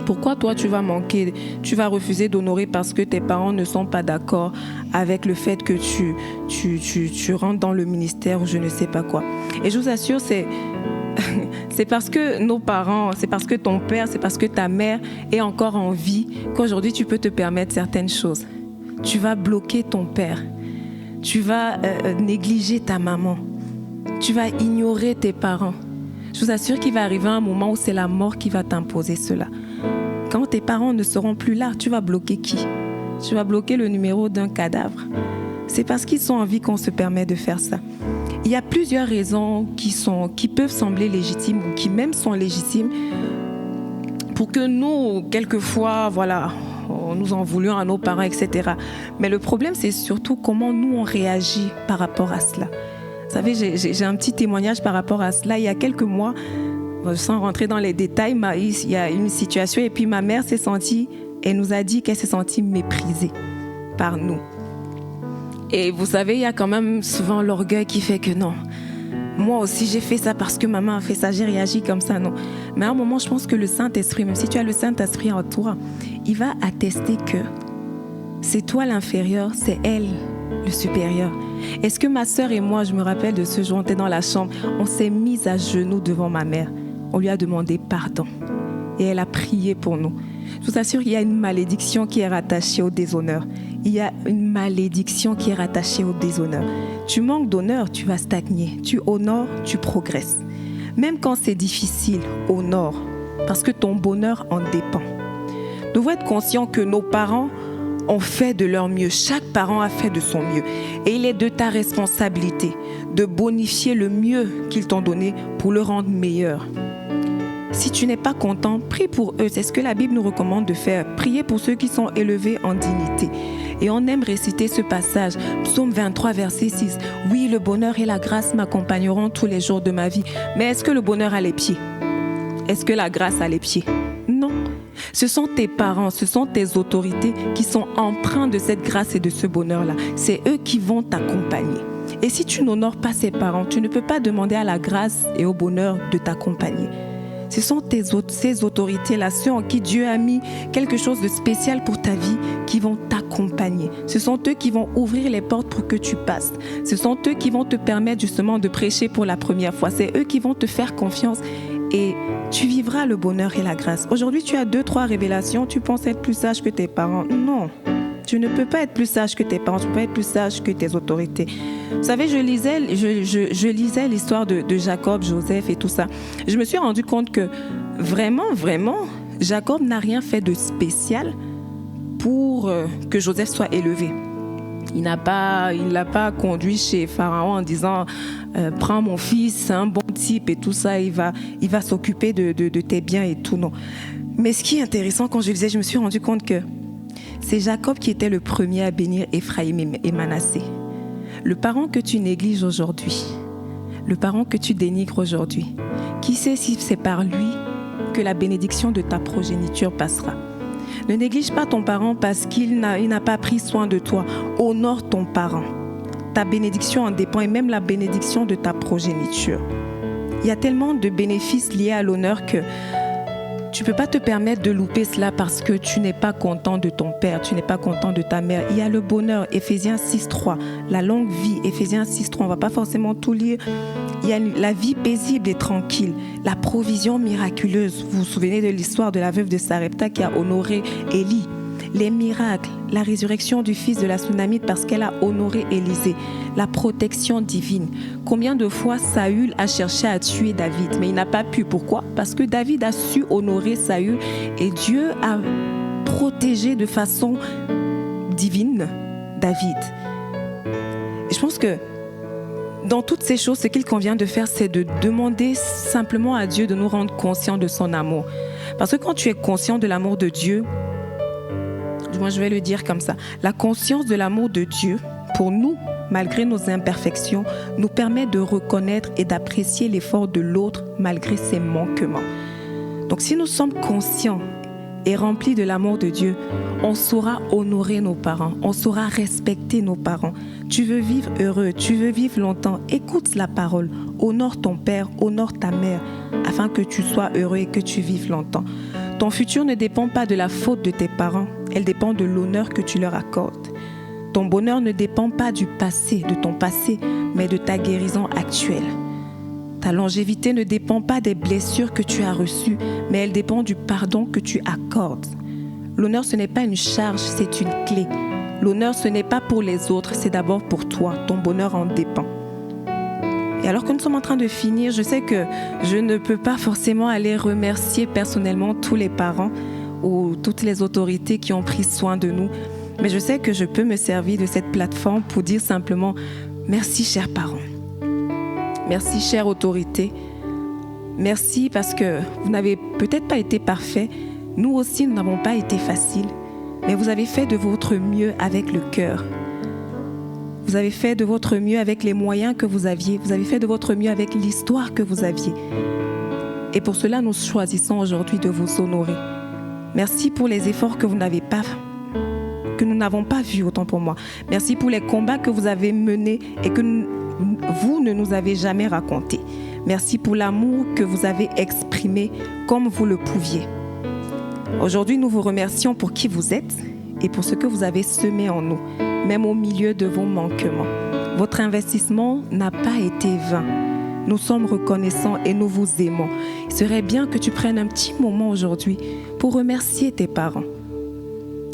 pourquoi toi tu vas manquer, tu vas refuser d'honorer parce que tes parents ne sont pas d'accord avec le fait que tu rentres dans le ministère ou je ne sais pas quoi. Et je vous assure, c'est parce que nos parents, c'est parce que ton père, c'est parce que ta mère est encore en vie qu'aujourd'hui tu peux te permettre certaines choses. Tu vas bloquer ton père, tu vas négliger ta maman, tu vas ignorer tes parents. Je vous assure qu'il va arriver un moment où c'est la mort qui va t'imposer cela. Quand tes parents ne seront plus là, tu vas bloquer qui? Tu vas bloquer le numéro d'un cadavre. C'est parce qu'ils sont en vie qu'on se permet de faire ça. Il y a plusieurs raisons qui peuvent sembler légitimes ou qui même sont légitimes pour que nous, quelquefois, nous en voulions à nos parents, etc. Mais le problème, c'est surtout comment nous, on réagit par rapport à cela. Vous savez, j'ai un petit témoignage par rapport à cela. Il y a quelques mois, sans rentrer dans les détails, il y a une situation et puis ma mère elle nous a dit qu'elle s'est sentie méprisée par nous. Et vous savez, il y a quand même souvent l'orgueil qui fait que non, moi aussi j'ai fait ça parce que maman a fait ça, j'ai réagi comme ça, non. Mais à un moment, je pense que le Saint-Esprit, même si tu as le Saint-Esprit en toi, il va attester que c'est toi l'inférieur, c'est elle le supérieur. Est-ce que ma sœur et moi, je me rappelle de ce jour, on était dans la chambre, on s'est mis à genoux devant ma mère. On lui a demandé pardon et elle a prié pour nous. Je vous assure, il y a une malédiction qui est rattachée au déshonneur. Il y a une malédiction qui est rattachée au déshonneur. Tu manques d'honneur, tu vas stagner. Tu honores, tu progresses. Même quand c'est difficile, honore, parce que ton bonheur en dépend. Nous devons être conscients que nos parents ont fait de leur mieux. Chaque parent a fait de son mieux. Et il est de ta responsabilité de bonifier le mieux qu'ils t'ont donné pour le rendre meilleur. Si tu n'es pas content, prie pour eux. C'est ce que la Bible nous recommande de faire. Prier pour ceux qui sont élevés en dignité. Et on aime réciter ce passage. Psaume 23, verset 6. Oui, le bonheur et la grâce m'accompagneront tous les jours de ma vie. Mais est-ce que le bonheur a les pieds? Est-ce que la grâce a les pieds? Non. Ce sont tes parents, ce sont tes autorités qui sont empreints de cette grâce et de ce bonheur-là. C'est eux qui vont t'accompagner. Et si tu n'honores pas ses parents, tu ne peux pas demander à la grâce et au bonheur de t'accompagner. Ce sont ces autorités-là, ceux en qui Dieu a mis quelque chose de spécial pour ta vie, qui vont t'accompagner. Ce sont eux qui vont ouvrir les portes pour que tu passes. Ce sont eux qui vont te permettre justement de prêcher pour la première fois. C'est eux qui vont te faire confiance et tu vivras le bonheur et la grâce. Aujourd'hui, tu as 2-3 révélations. Tu penses être plus sage que tes parents. Non, tu ne peux pas être plus sage que tes parents. Tu peux pas être plus sage que tes autorités. Vous savez, je lisais l'histoire de Jacob, Joseph et tout ça. Je me suis rendu compte que vraiment, Jacob n'a rien fait de spécial pour que Joseph soit élevé. Il l'a pas conduit chez Pharaon en disant prends mon fils, c'est un bon type et tout ça, il va s'occuper de tes biens et tout, non. Mais ce qui est intéressant, quand je lisais, je me suis rendu compte que c'est Jacob qui était le premier à bénir Ephraïm et Manassé. Le parent que tu négliges aujourd'hui, le parent que tu dénigres aujourd'hui, qui sait si c'est par lui que la bénédiction de ta progéniture passera. Ne néglige pas ton parent parce qu'il n'a pas pris soin de toi. Honore ton parent. Ta bénédiction en dépend et même la bénédiction de ta progéniture. Il y a tellement de bénéfices liés à l'honneur que tu ne peux pas te permettre de louper cela parce que tu n'es pas content de ton père, tu n'es pas content de ta mère. Il y a le bonheur, Éphésiens 6.3, la longue vie, Éphésiens 6.3, on ne va pas forcément tout lire. Il y a la vie paisible et tranquille, la provision miraculeuse. Vous vous souvenez de l'histoire de la veuve de Sarepta qui a honoré Élie. Les miracles, la résurrection du fils de la Sunamite parce qu'elle a honoré Élisée, la protection divine. Combien de fois Saül a cherché à tuer David, mais il n'a pas pu. Pourquoi ? Parce que David a su honorer Saül et Dieu a protégé de façon divine David. Et je pense que dans toutes ces choses, ce qu'il convient de faire, c'est de demander simplement à Dieu de nous rendre conscients de son amour. Parce que quand tu es conscient de l'amour de Dieu, moi je vais le dire comme ça, la conscience de l'amour de Dieu pour nous, malgré nos imperfections, nous permet de reconnaître et d'apprécier l'effort de l'autre malgré ses manquements. Donc si nous sommes conscients et remplis de l'amour de Dieu, on saura honorer nos parents, on saura respecter nos parents. Tu veux vivre heureux, tu veux vivre longtemps, écoute la parole, honore ton père, honore ta mère, afin que tu sois heureux et que tu vives longtemps. Ton futur ne dépend pas de la faute de tes parents, elle dépend de l'honneur que tu leur accordes. Ton bonheur ne dépend pas du passé, de ton passé, mais de ta guérison actuelle. Ta longévité ne dépend pas des blessures que tu as reçues, mais elle dépend du pardon que tu accordes. L'honneur, ce n'est pas une charge, c'est une clé. L'honneur, ce n'est pas pour les autres, c'est d'abord pour toi. Ton bonheur en dépend. Et alors que nous sommes en train de finir, je sais que je ne peux pas forcément aller remercier personnellement tous les parents ou toutes les autorités qui ont pris soin de nous. Mais je sais que je peux me servir de cette plateforme pour dire simplement merci chers parents. Merci chère autorité. Merci parce que vous n'avez peut-être pas été parfaits. Nous aussi, nous n'avons pas été faciles. Mais vous avez fait de votre mieux avec le cœur. Vous avez fait de votre mieux avec les moyens que vous aviez. Vous avez fait de votre mieux avec l'histoire que vous aviez. Et pour cela, nous choisissons aujourd'hui de vous honorer. Merci pour les efforts que vous n'avez pas, que nous n'avons pas vus, autant pour moi. Merci pour les combats que vous avez menés et que vous ne nous avez jamais racontés. Merci pour l'amour que vous avez exprimé comme vous le pouviez. Aujourd'hui, nous vous remercions pour qui vous êtes et pour ce que vous avez semé en nous, même au milieu de vos manquements. Votre investissement n'a pas été vain. Nous sommes reconnaissants et nous vous aimons. Il serait bien que tu prennes un petit moment aujourd'hui pour remercier tes parents.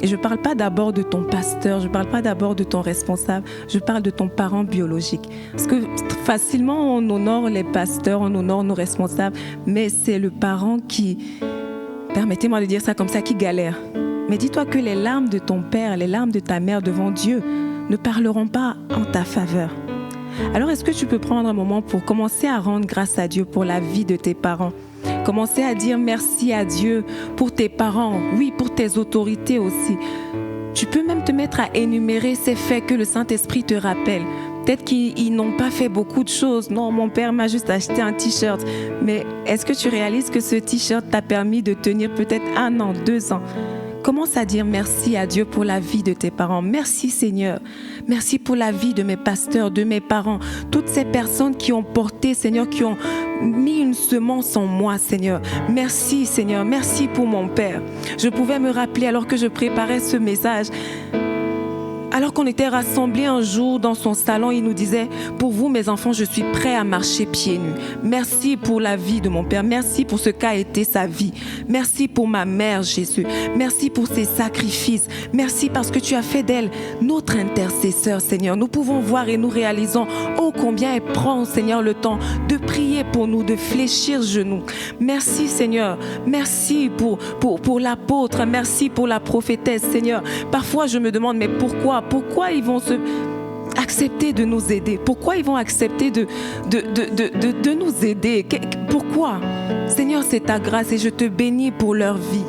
Et je ne parle pas d'abord de ton pasteur, je ne parle pas d'abord de ton responsable, je parle de ton parent biologique. Parce que facilement, on honore les pasteurs, on honore nos responsables, mais c'est le parent qui, permettez-moi de dire ça comme ça, qui galère. Mais dis-toi que les larmes de ton père, les larmes de ta mère devant Dieu ne parleront pas en ta faveur. Alors, est-ce que tu peux prendre un moment pour commencer à rendre grâce à Dieu pour la vie de tes parents? Commencer à dire merci à Dieu pour tes parents, oui, pour tes autorités aussi. Tu peux même te mettre à énumérer ces faits que le Saint-Esprit te rappelle. Peut-être qu'ils n'ont pas fait beaucoup de choses. Non, mon père m'a juste acheté un t-shirt. Mais est-ce que tu réalises que ce t-shirt t'a permis de tenir peut-être 1 an, 2 ans? Commence à dire merci à Dieu pour la vie de tes parents. Merci Seigneur. Merci pour la vie de mes pasteurs, de mes parents. Toutes ces personnes qui ont porté, Seigneur, qui ont mis une semence en moi, Seigneur. Merci Seigneur. Merci pour mon Père. Je pouvais me rappeler alors que je préparais ce message. Alors qu'on était rassemblés un jour dans son salon, il nous disait, pour vous mes enfants, je suis prêt à marcher pieds nus. Merci pour la vie de mon Père. Merci pour ce qu'a été sa vie. Merci pour ma mère, Jésus. Merci pour ses sacrifices. Merci parce que tu as fait d'elle notre intercesseur, Seigneur. Nous pouvons voir et nous réalisons, oh combien elle prend, Seigneur, le temps de prier pour nous, de fléchir genoux. Merci, Seigneur. Merci pour l'apôtre. Merci pour la prophétesse, Seigneur. Parfois, je me demande, mais pourquoi ils vont accepter de nous aider? Pourquoi ils vont accepter de nous aider? Pourquoi? Seigneur, c'est ta grâce et je te bénis pour leur vie.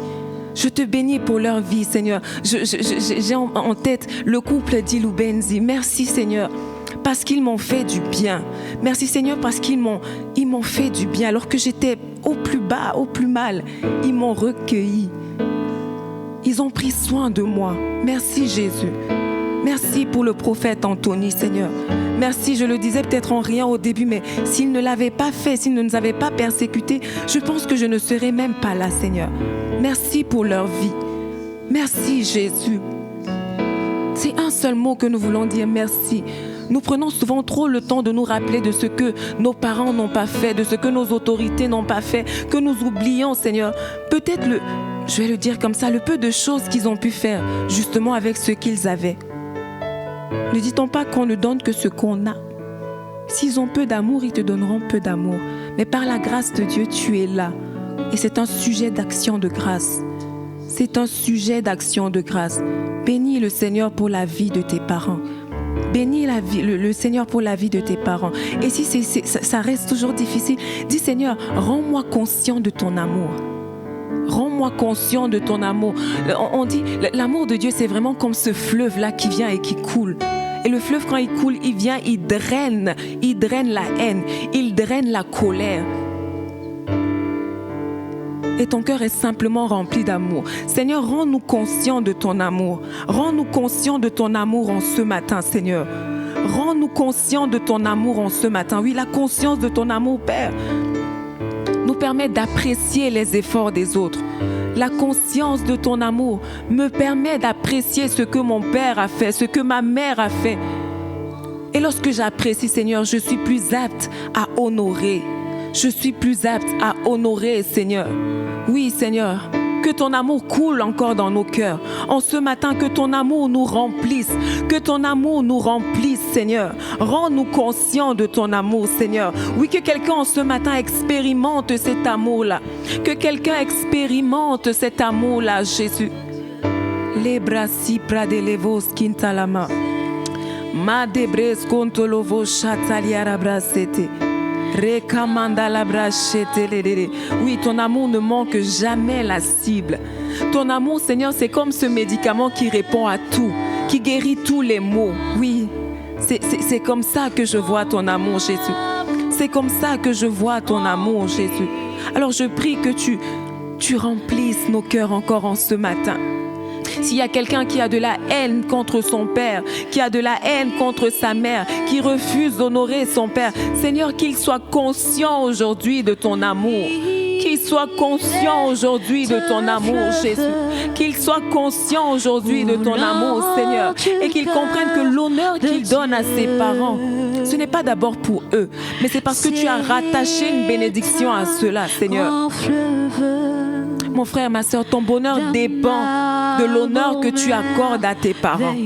Je te bénis pour leur vie, Seigneur. J'ai en tête le couple d'Ilou Benzi. Merci, Seigneur, parce qu'ils m'ont fait du bien. Merci, Seigneur, parce qu'ils m'ont fait du bien. Alors que j'étais au plus bas, au plus mal, ils m'ont recueilli. Ils ont pris soin de moi. Merci, Jésus. Merci pour le prophète Anthony, Seigneur. Merci, je le disais peut-être en riant au début, mais s'il ne l'avait pas fait, s'il ne nous avait pas persécutés, je pense que je ne serais même pas là, Seigneur. Merci pour leur vie. Merci, Jésus. C'est un seul mot que nous voulons dire, merci. Nous prenons souvent trop le temps de nous rappeler de ce que nos parents n'ont pas fait, de ce que nos autorités n'ont pas fait, que nous oublions, Seigneur. Peut-être je vais le dire comme ça, le peu de choses qu'ils ont pu faire, justement avec ce qu'ils avaient. Ne dit-on pas qu'on ne donne que ce qu'on a? S'ils ont peu d'amour, ils te donneront peu d'amour. Mais par la grâce de Dieu, tu es là. Et c'est un sujet d'action de grâce. C'est un sujet d'action de grâce. Bénis le Seigneur pour la vie de tes parents. Bénis le Seigneur pour la vie de tes parents. Et si ça reste toujours difficile, dis Seigneur, rends-moi conscient de ton amour. Rends-moi conscient de ton amour. On dit, l'amour de Dieu, c'est vraiment comme ce fleuve-là qui vient et qui coule. Et le fleuve, quand il coule, il vient, il draine la haine, il draine la colère. Et ton cœur est simplement rempli d'amour. Seigneur, rends-nous conscients de ton amour. Rends-nous conscients de ton amour en ce matin, Seigneur. Rends-nous conscients de ton amour en ce matin. Oui, la conscience de ton amour, Père, nous permet d'apprécier les efforts des autres. La conscience de ton amour me permet d'apprécier ce que mon père a fait, ce que ma mère a fait. Et lorsque j'apprécie, Seigneur, je suis plus apte à honorer. Je suis plus apte à honorer, Seigneur. Oui, Seigneur, que ton amour coule encore dans nos cœurs. En ce matin, que ton amour nous remplisse. Que ton amour nous remplisse, Seigneur. Rends-nous conscients de ton amour, Seigneur. Oui, que quelqu'un en ce matin expérimente cet amour-là. Que quelqu'un expérimente cet amour-là, Jésus. Les brassi pradelevos kintalama. Ma debres kontolovo chataliara brasete. Oui, ton amour ne manque jamais la cible. Ton amour, Seigneur, c'est comme ce médicament qui répond à tout, qui guérit tous les maux. Oui, c'est comme ça que je vois ton amour, Jésus. C'est comme ça que je vois ton amour, Jésus. Alors je prie que tu remplisses nos cœurs encore en ce matin. S'il y a quelqu'un qui a de la haine contre son père, qui a de la haine contre sa mère, qui refuse d'honorer son père, Seigneur, qu'il soit conscient aujourd'hui de ton amour. Qu'il soit conscient aujourd'hui de ton amour, Jésus. Qu'il soit conscient aujourd'hui de ton amour, Seigneur. Et qu'il comprenne que l'honneur qu'il donne à ses parents, ce n'est pas d'abord pour eux, mais c'est parce que tu as rattaché une bénédiction à cela, Seigneur. Mon frère, ma soeur, ton bonheur dépend de l'honneur que tu accordes à tes parents.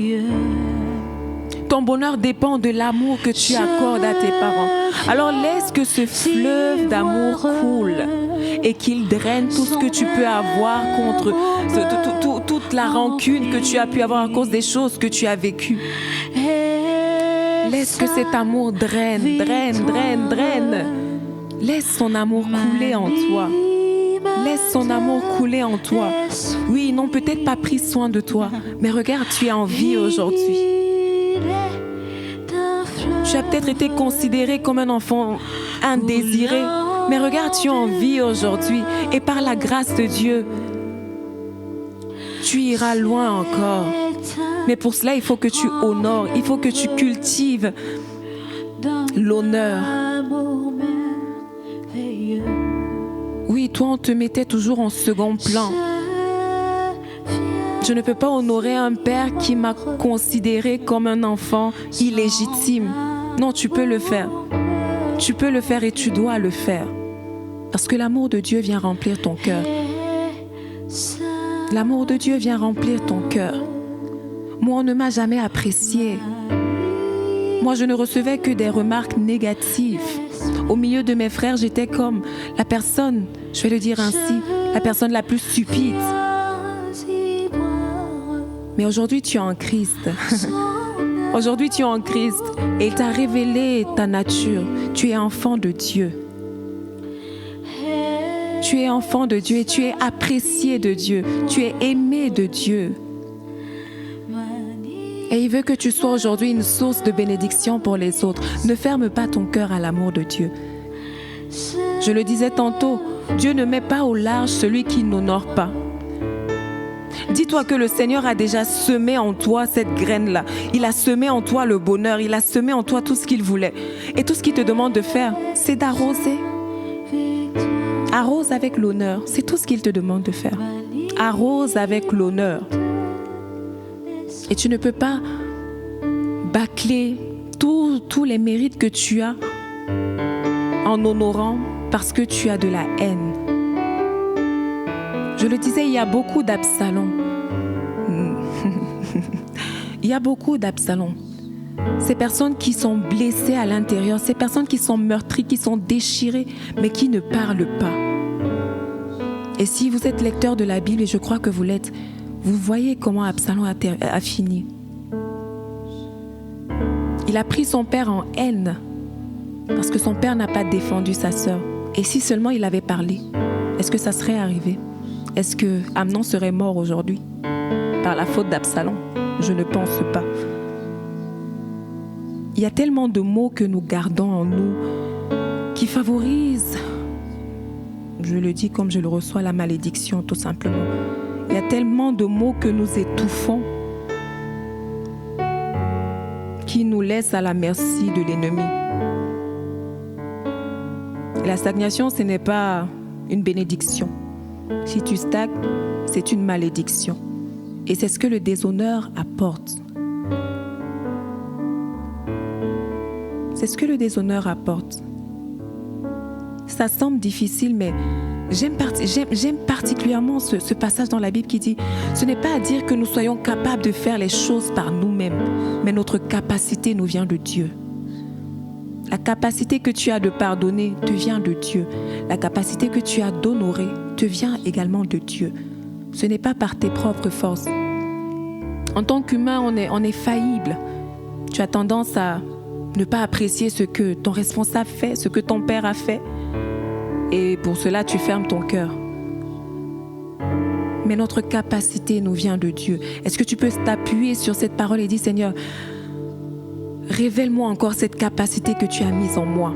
Ton bonheur dépend de l'amour que tu accordes à tes parents. Alors laisse que ce fleuve d'amour coule et qu'il draine tout ce que tu peux avoir contre toute la rancune que tu as pu avoir à cause des choses que tu as vécues. Laisse que cet amour draine. Laisse son amour couler en toi. Laisse son amour couler en toi. Oui, ils n'ont peut-être pas pris soin de toi, mais regarde, tu es en vie aujourd'hui. Tu as peut-être été considéré comme un enfant indésiré, mais regarde, tu es en vie aujourd'hui. Et par la grâce de Dieu, Tu iras loin encore. Mais pour cela, il faut que tu honores, il faut que tu cultives l'honneur. Oui, toi, on te mettait toujours en second plan. Je ne peux pas honorer un père qui m'a considéré comme un enfant illégitime. Non, tu peux le faire. Tu peux le faire et tu dois le faire. Parce que l'amour de Dieu vient remplir ton cœur. L'amour de Dieu vient remplir ton cœur. Moi, on ne m'a jamais apprécié. Moi, je ne recevais que des remarques négatives. Au milieu de mes frères, j'étais comme la personne, je vais le dire ainsi, la personne la plus stupide. Mais aujourd'hui, tu es en Christ. Aujourd'hui, tu es en Christ et il t'a révélé ta nature. Tu es enfant de Dieu. Tu es enfant de Dieu et tu es apprécié de Dieu. Tu es aimé de Dieu. Et il veut que tu sois aujourd'hui une source de bénédiction pour les autres. Ne ferme pas ton cœur à l'amour de Dieu. Je le disais tantôt, Dieu ne met pas au large celui qui n'honore pas. Dis-toi que le Seigneur a déjà semé en toi cette graine-là. Il a semé en toi le bonheur. Il a semé en toi tout ce qu'il voulait. Et tout ce qu'il te demande de faire, c'est d'arroser. Arrose avec l'honneur. C'est tout ce qu'il te demande de faire. Arrose avec l'honneur. Et tu ne peux pas bâcler tous les mérites que tu as en honorant parce que tu as de la haine. Je le disais, il y a beaucoup d'Absalom. Il y a beaucoup d'Absalom. Ces personnes qui sont blessées à l'intérieur, ces personnes qui sont meurtries, qui sont déchirées, mais qui ne parlent pas. Et si vous êtes lecteur de la Bible, et je crois que vous l'êtes, vous voyez comment Absalom a fini. Il a pris son père en haine parce que son père n'a pas défendu sa sœur. Et si seulement il avait parlé, est-ce que ça serait arrivé? Est-ce que Amnon serait mort aujourd'hui par la faute d'Absalom? Je ne pense pas. Il y a tellement de mots que nous gardons en nous qui favorisent, je le dis comme je le reçois, la malédiction tout simplement. Il y a tellement de mots que nous étouffons qui nous laissent à la merci de l'ennemi. La stagnation, ce n'est pas une bénédiction. Si tu stagnes, c'est une malédiction. Et c'est ce que le déshonneur apporte. C'est ce que le déshonneur apporte. Ça semble difficile, mais j'aime particulièrement ce passage dans la Bible qui dit « Ce n'est pas à dire que nous soyons capables de faire les choses par nous-mêmes, mais notre capacité nous vient de Dieu. » La capacité que tu as de pardonner te vient de Dieu. La capacité que tu as d'honorer te vient également de Dieu. Ce n'est pas par tes propres forces. En tant qu'humain, on est faillible. Tu as tendance à ne pas apprécier ce que ton responsable fait, ce que ton père a fait. Et pour cela, tu fermes ton cœur. Mais notre capacité nous vient de Dieu. Est-ce que tu peux t'appuyer sur cette parole et dire, Seigneur, révèle-moi encore cette capacité que tu as mise en moi.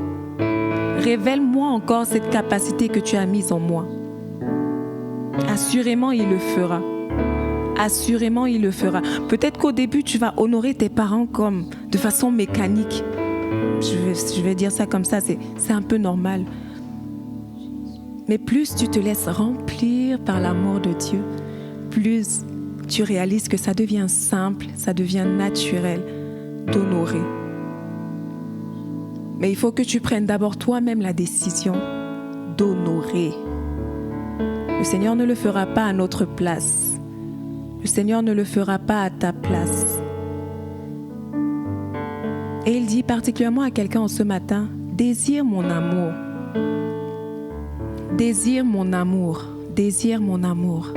Révèle-moi encore cette capacité que tu as mise en moi. Assurément, il le fera. Assurément, il le fera. Peut-être qu'au début, tu vas honorer tes parents comme de façon mécanique. Je vais dire ça comme ça, c'est un peu normal. Mais plus tu te laisses remplir par l'amour de Dieu, plus tu réalises que ça devient simple, ça devient naturel d'honorer. Mais il faut que tu prennes d'abord toi-même la décision d'honorer. Le Seigneur ne le fera pas à notre place. Le Seigneur ne le fera pas à ta place. Et il dit particulièrement à quelqu'un ce matin, désire mon amour. Désire mon amour. Désire mon amour.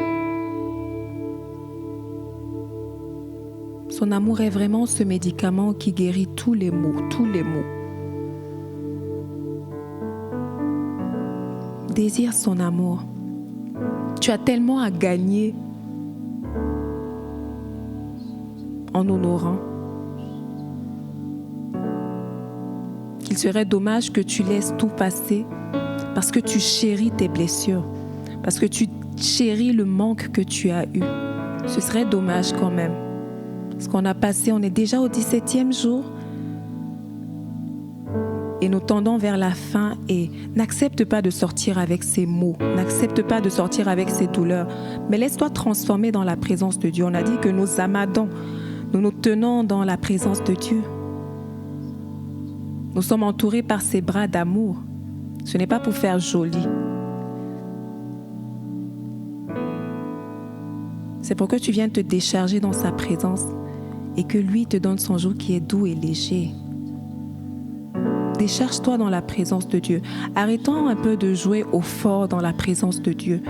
Son amour est vraiment ce médicament qui guérit tous les maux, tous les maux. Désire son amour. Tu as tellement à gagner en honorant qu'il serait dommage que tu laisses tout passer parce que tu chéris tes blessures, parce que tu chéris le manque que tu as eu. Ce serait dommage quand même. Parce qu'on a passé, on est déjà au 17e jour. Et nous tendons vers la fin et n'accepte pas de sortir avec ces maux, n'accepte pas de sortir avec ces douleurs, mais laisse-toi transformer dans la présence de Dieu. On a dit que nous amadons, nous nous tenons dans la présence de Dieu. Nous sommes entourés par ses bras d'amour. Ce n'est pas pour faire joli. C'est pour que tu viennes te décharger dans sa présence et que lui te donne son joug qui est doux et léger. Décharge-toi dans la présence de Dieu. Arrêtons un peu de jouer au fort dans la présence de Dieu.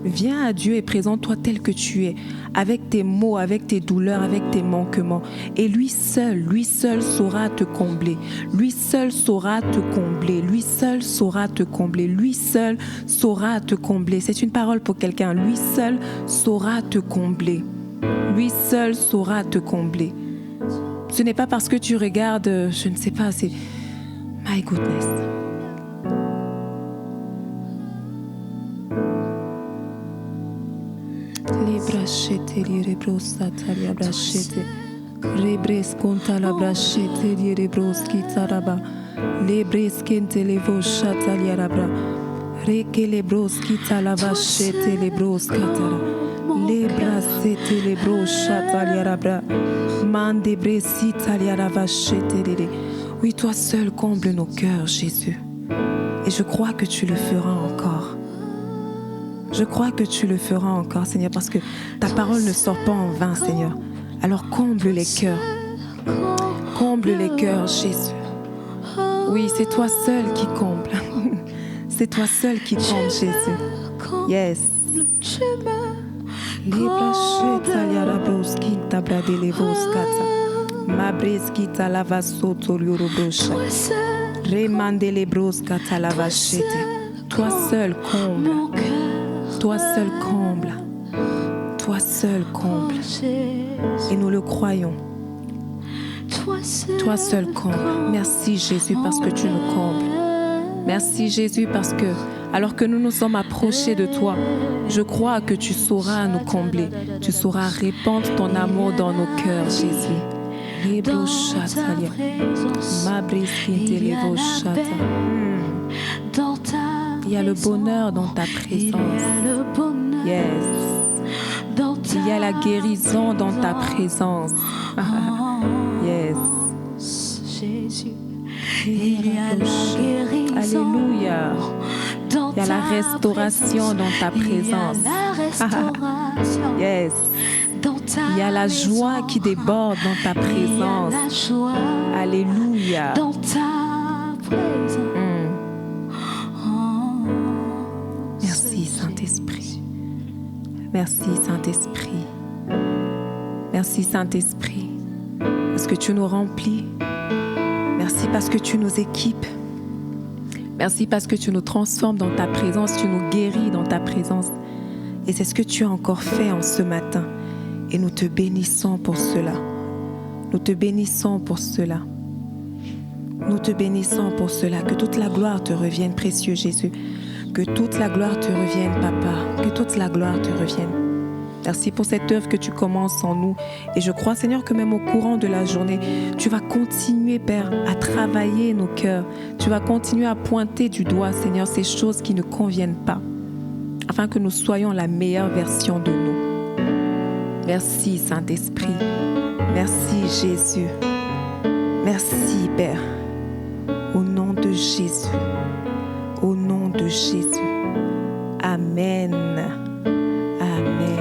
Viens à Dieu et présente-toi tel que tu es, avec tes maux, avec tes douleurs, avec tes manquements. Et lui seul saura te combler. Lui seul saura te combler. Lui seul saura te combler. Lui seul saura te combler. C'est une parole pour quelqu'un. Lui seul saura te combler. Lui seul saura te combler. Ce n'est pas parce que tu regardes, je ne sais pas, c'est... My goodness. Les brachete, les rebrosata, les brachete. Rebres conta la brachete, les rebroski taraba. Les breskente, les vochata, les rabra. Reke les broski talavachete, les broskatara. Les bracete, les brochata, les rabra. Oui, toi seul comble nos cœurs, Jésus. Et je crois que tu le feras encore. Je crois que tu le feras encore, Seigneur, parce que ta parole ne sort pas en vain, Seigneur. Alors comble les cœurs. Comble les cœurs, Jésus. Oui, c'est toi seul qui comble. C'est toi seul qui comble, Jésus. Yes. Libracheta liarabroski tabrade levoskata. Mabreski lava soto liorobrosha. Remande lebroskata lavachete. Toi seul comble. Toi seul comble. Toi seul comble. Et nous le croyons. Toi seul comble. Merci Jésus parce que tu nous combles. Merci Jésus parce que alors que nous nous sommes approchés de toi, je crois que tu sauras nous combler. Tu sauras répandre ton amour dans nos cœurs, Jésus. Il y a le bonheur dans ta présence. Yes. Il y a la guérison dans ta présence. Yes. Jésus. Il y a la guérison. Alléluia. Il y a la restauration dans ta présence. Yes. Il y a la joie qui déborde dans ta présence. Alléluia. Dans ta présence. Merci Saint-Esprit. Merci Saint-Esprit. Merci Saint-Esprit. Parce que tu nous remplis. Merci parce que tu nous équipes. Merci parce que tu nous transformes dans ta présence, tu nous guéris dans ta présence. Et c'est ce que tu as encore fait en ce matin. Et nous te bénissons pour cela. Nous te bénissons pour cela. Nous te bénissons pour cela. Que toute la gloire te revienne, précieux Jésus. Que toute la gloire te revienne, Papa. Que toute la gloire te revienne. Merci pour cette œuvre que tu commences en nous. Et je crois, Seigneur, que même au courant de la journée, tu vas continuer, Père, à travailler nos cœurs. Tu vas continuer à pointer du doigt, Seigneur, ces choses qui ne conviennent pas, afin que nous soyons la meilleure version de nous. Merci, Saint-Esprit. Merci, Jésus. Merci, Père. Au nom de Jésus. Au nom de Jésus. Amen. Amen.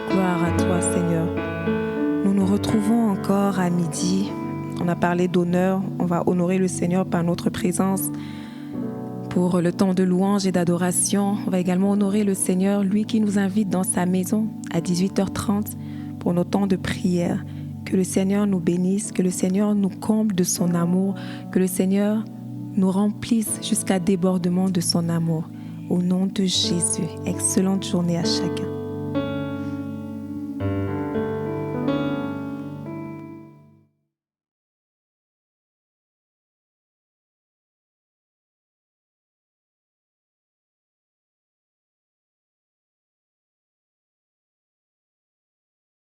Gloire à toi, Seigneur. Nous nous retrouvons encore à midi. On a parlé d'honneur. On va honorer le Seigneur par notre présence. Pour le temps de louange et d'adoration, on va également honorer le Seigneur, lui qui nous invite dans sa maison à 18h30 pour nos temps de prière. Que le Seigneur nous bénisse, que le Seigneur nous comble de son amour, que le Seigneur nous remplisse jusqu'à débordement de son amour. Au nom de Jésus, excellente journée à chacun.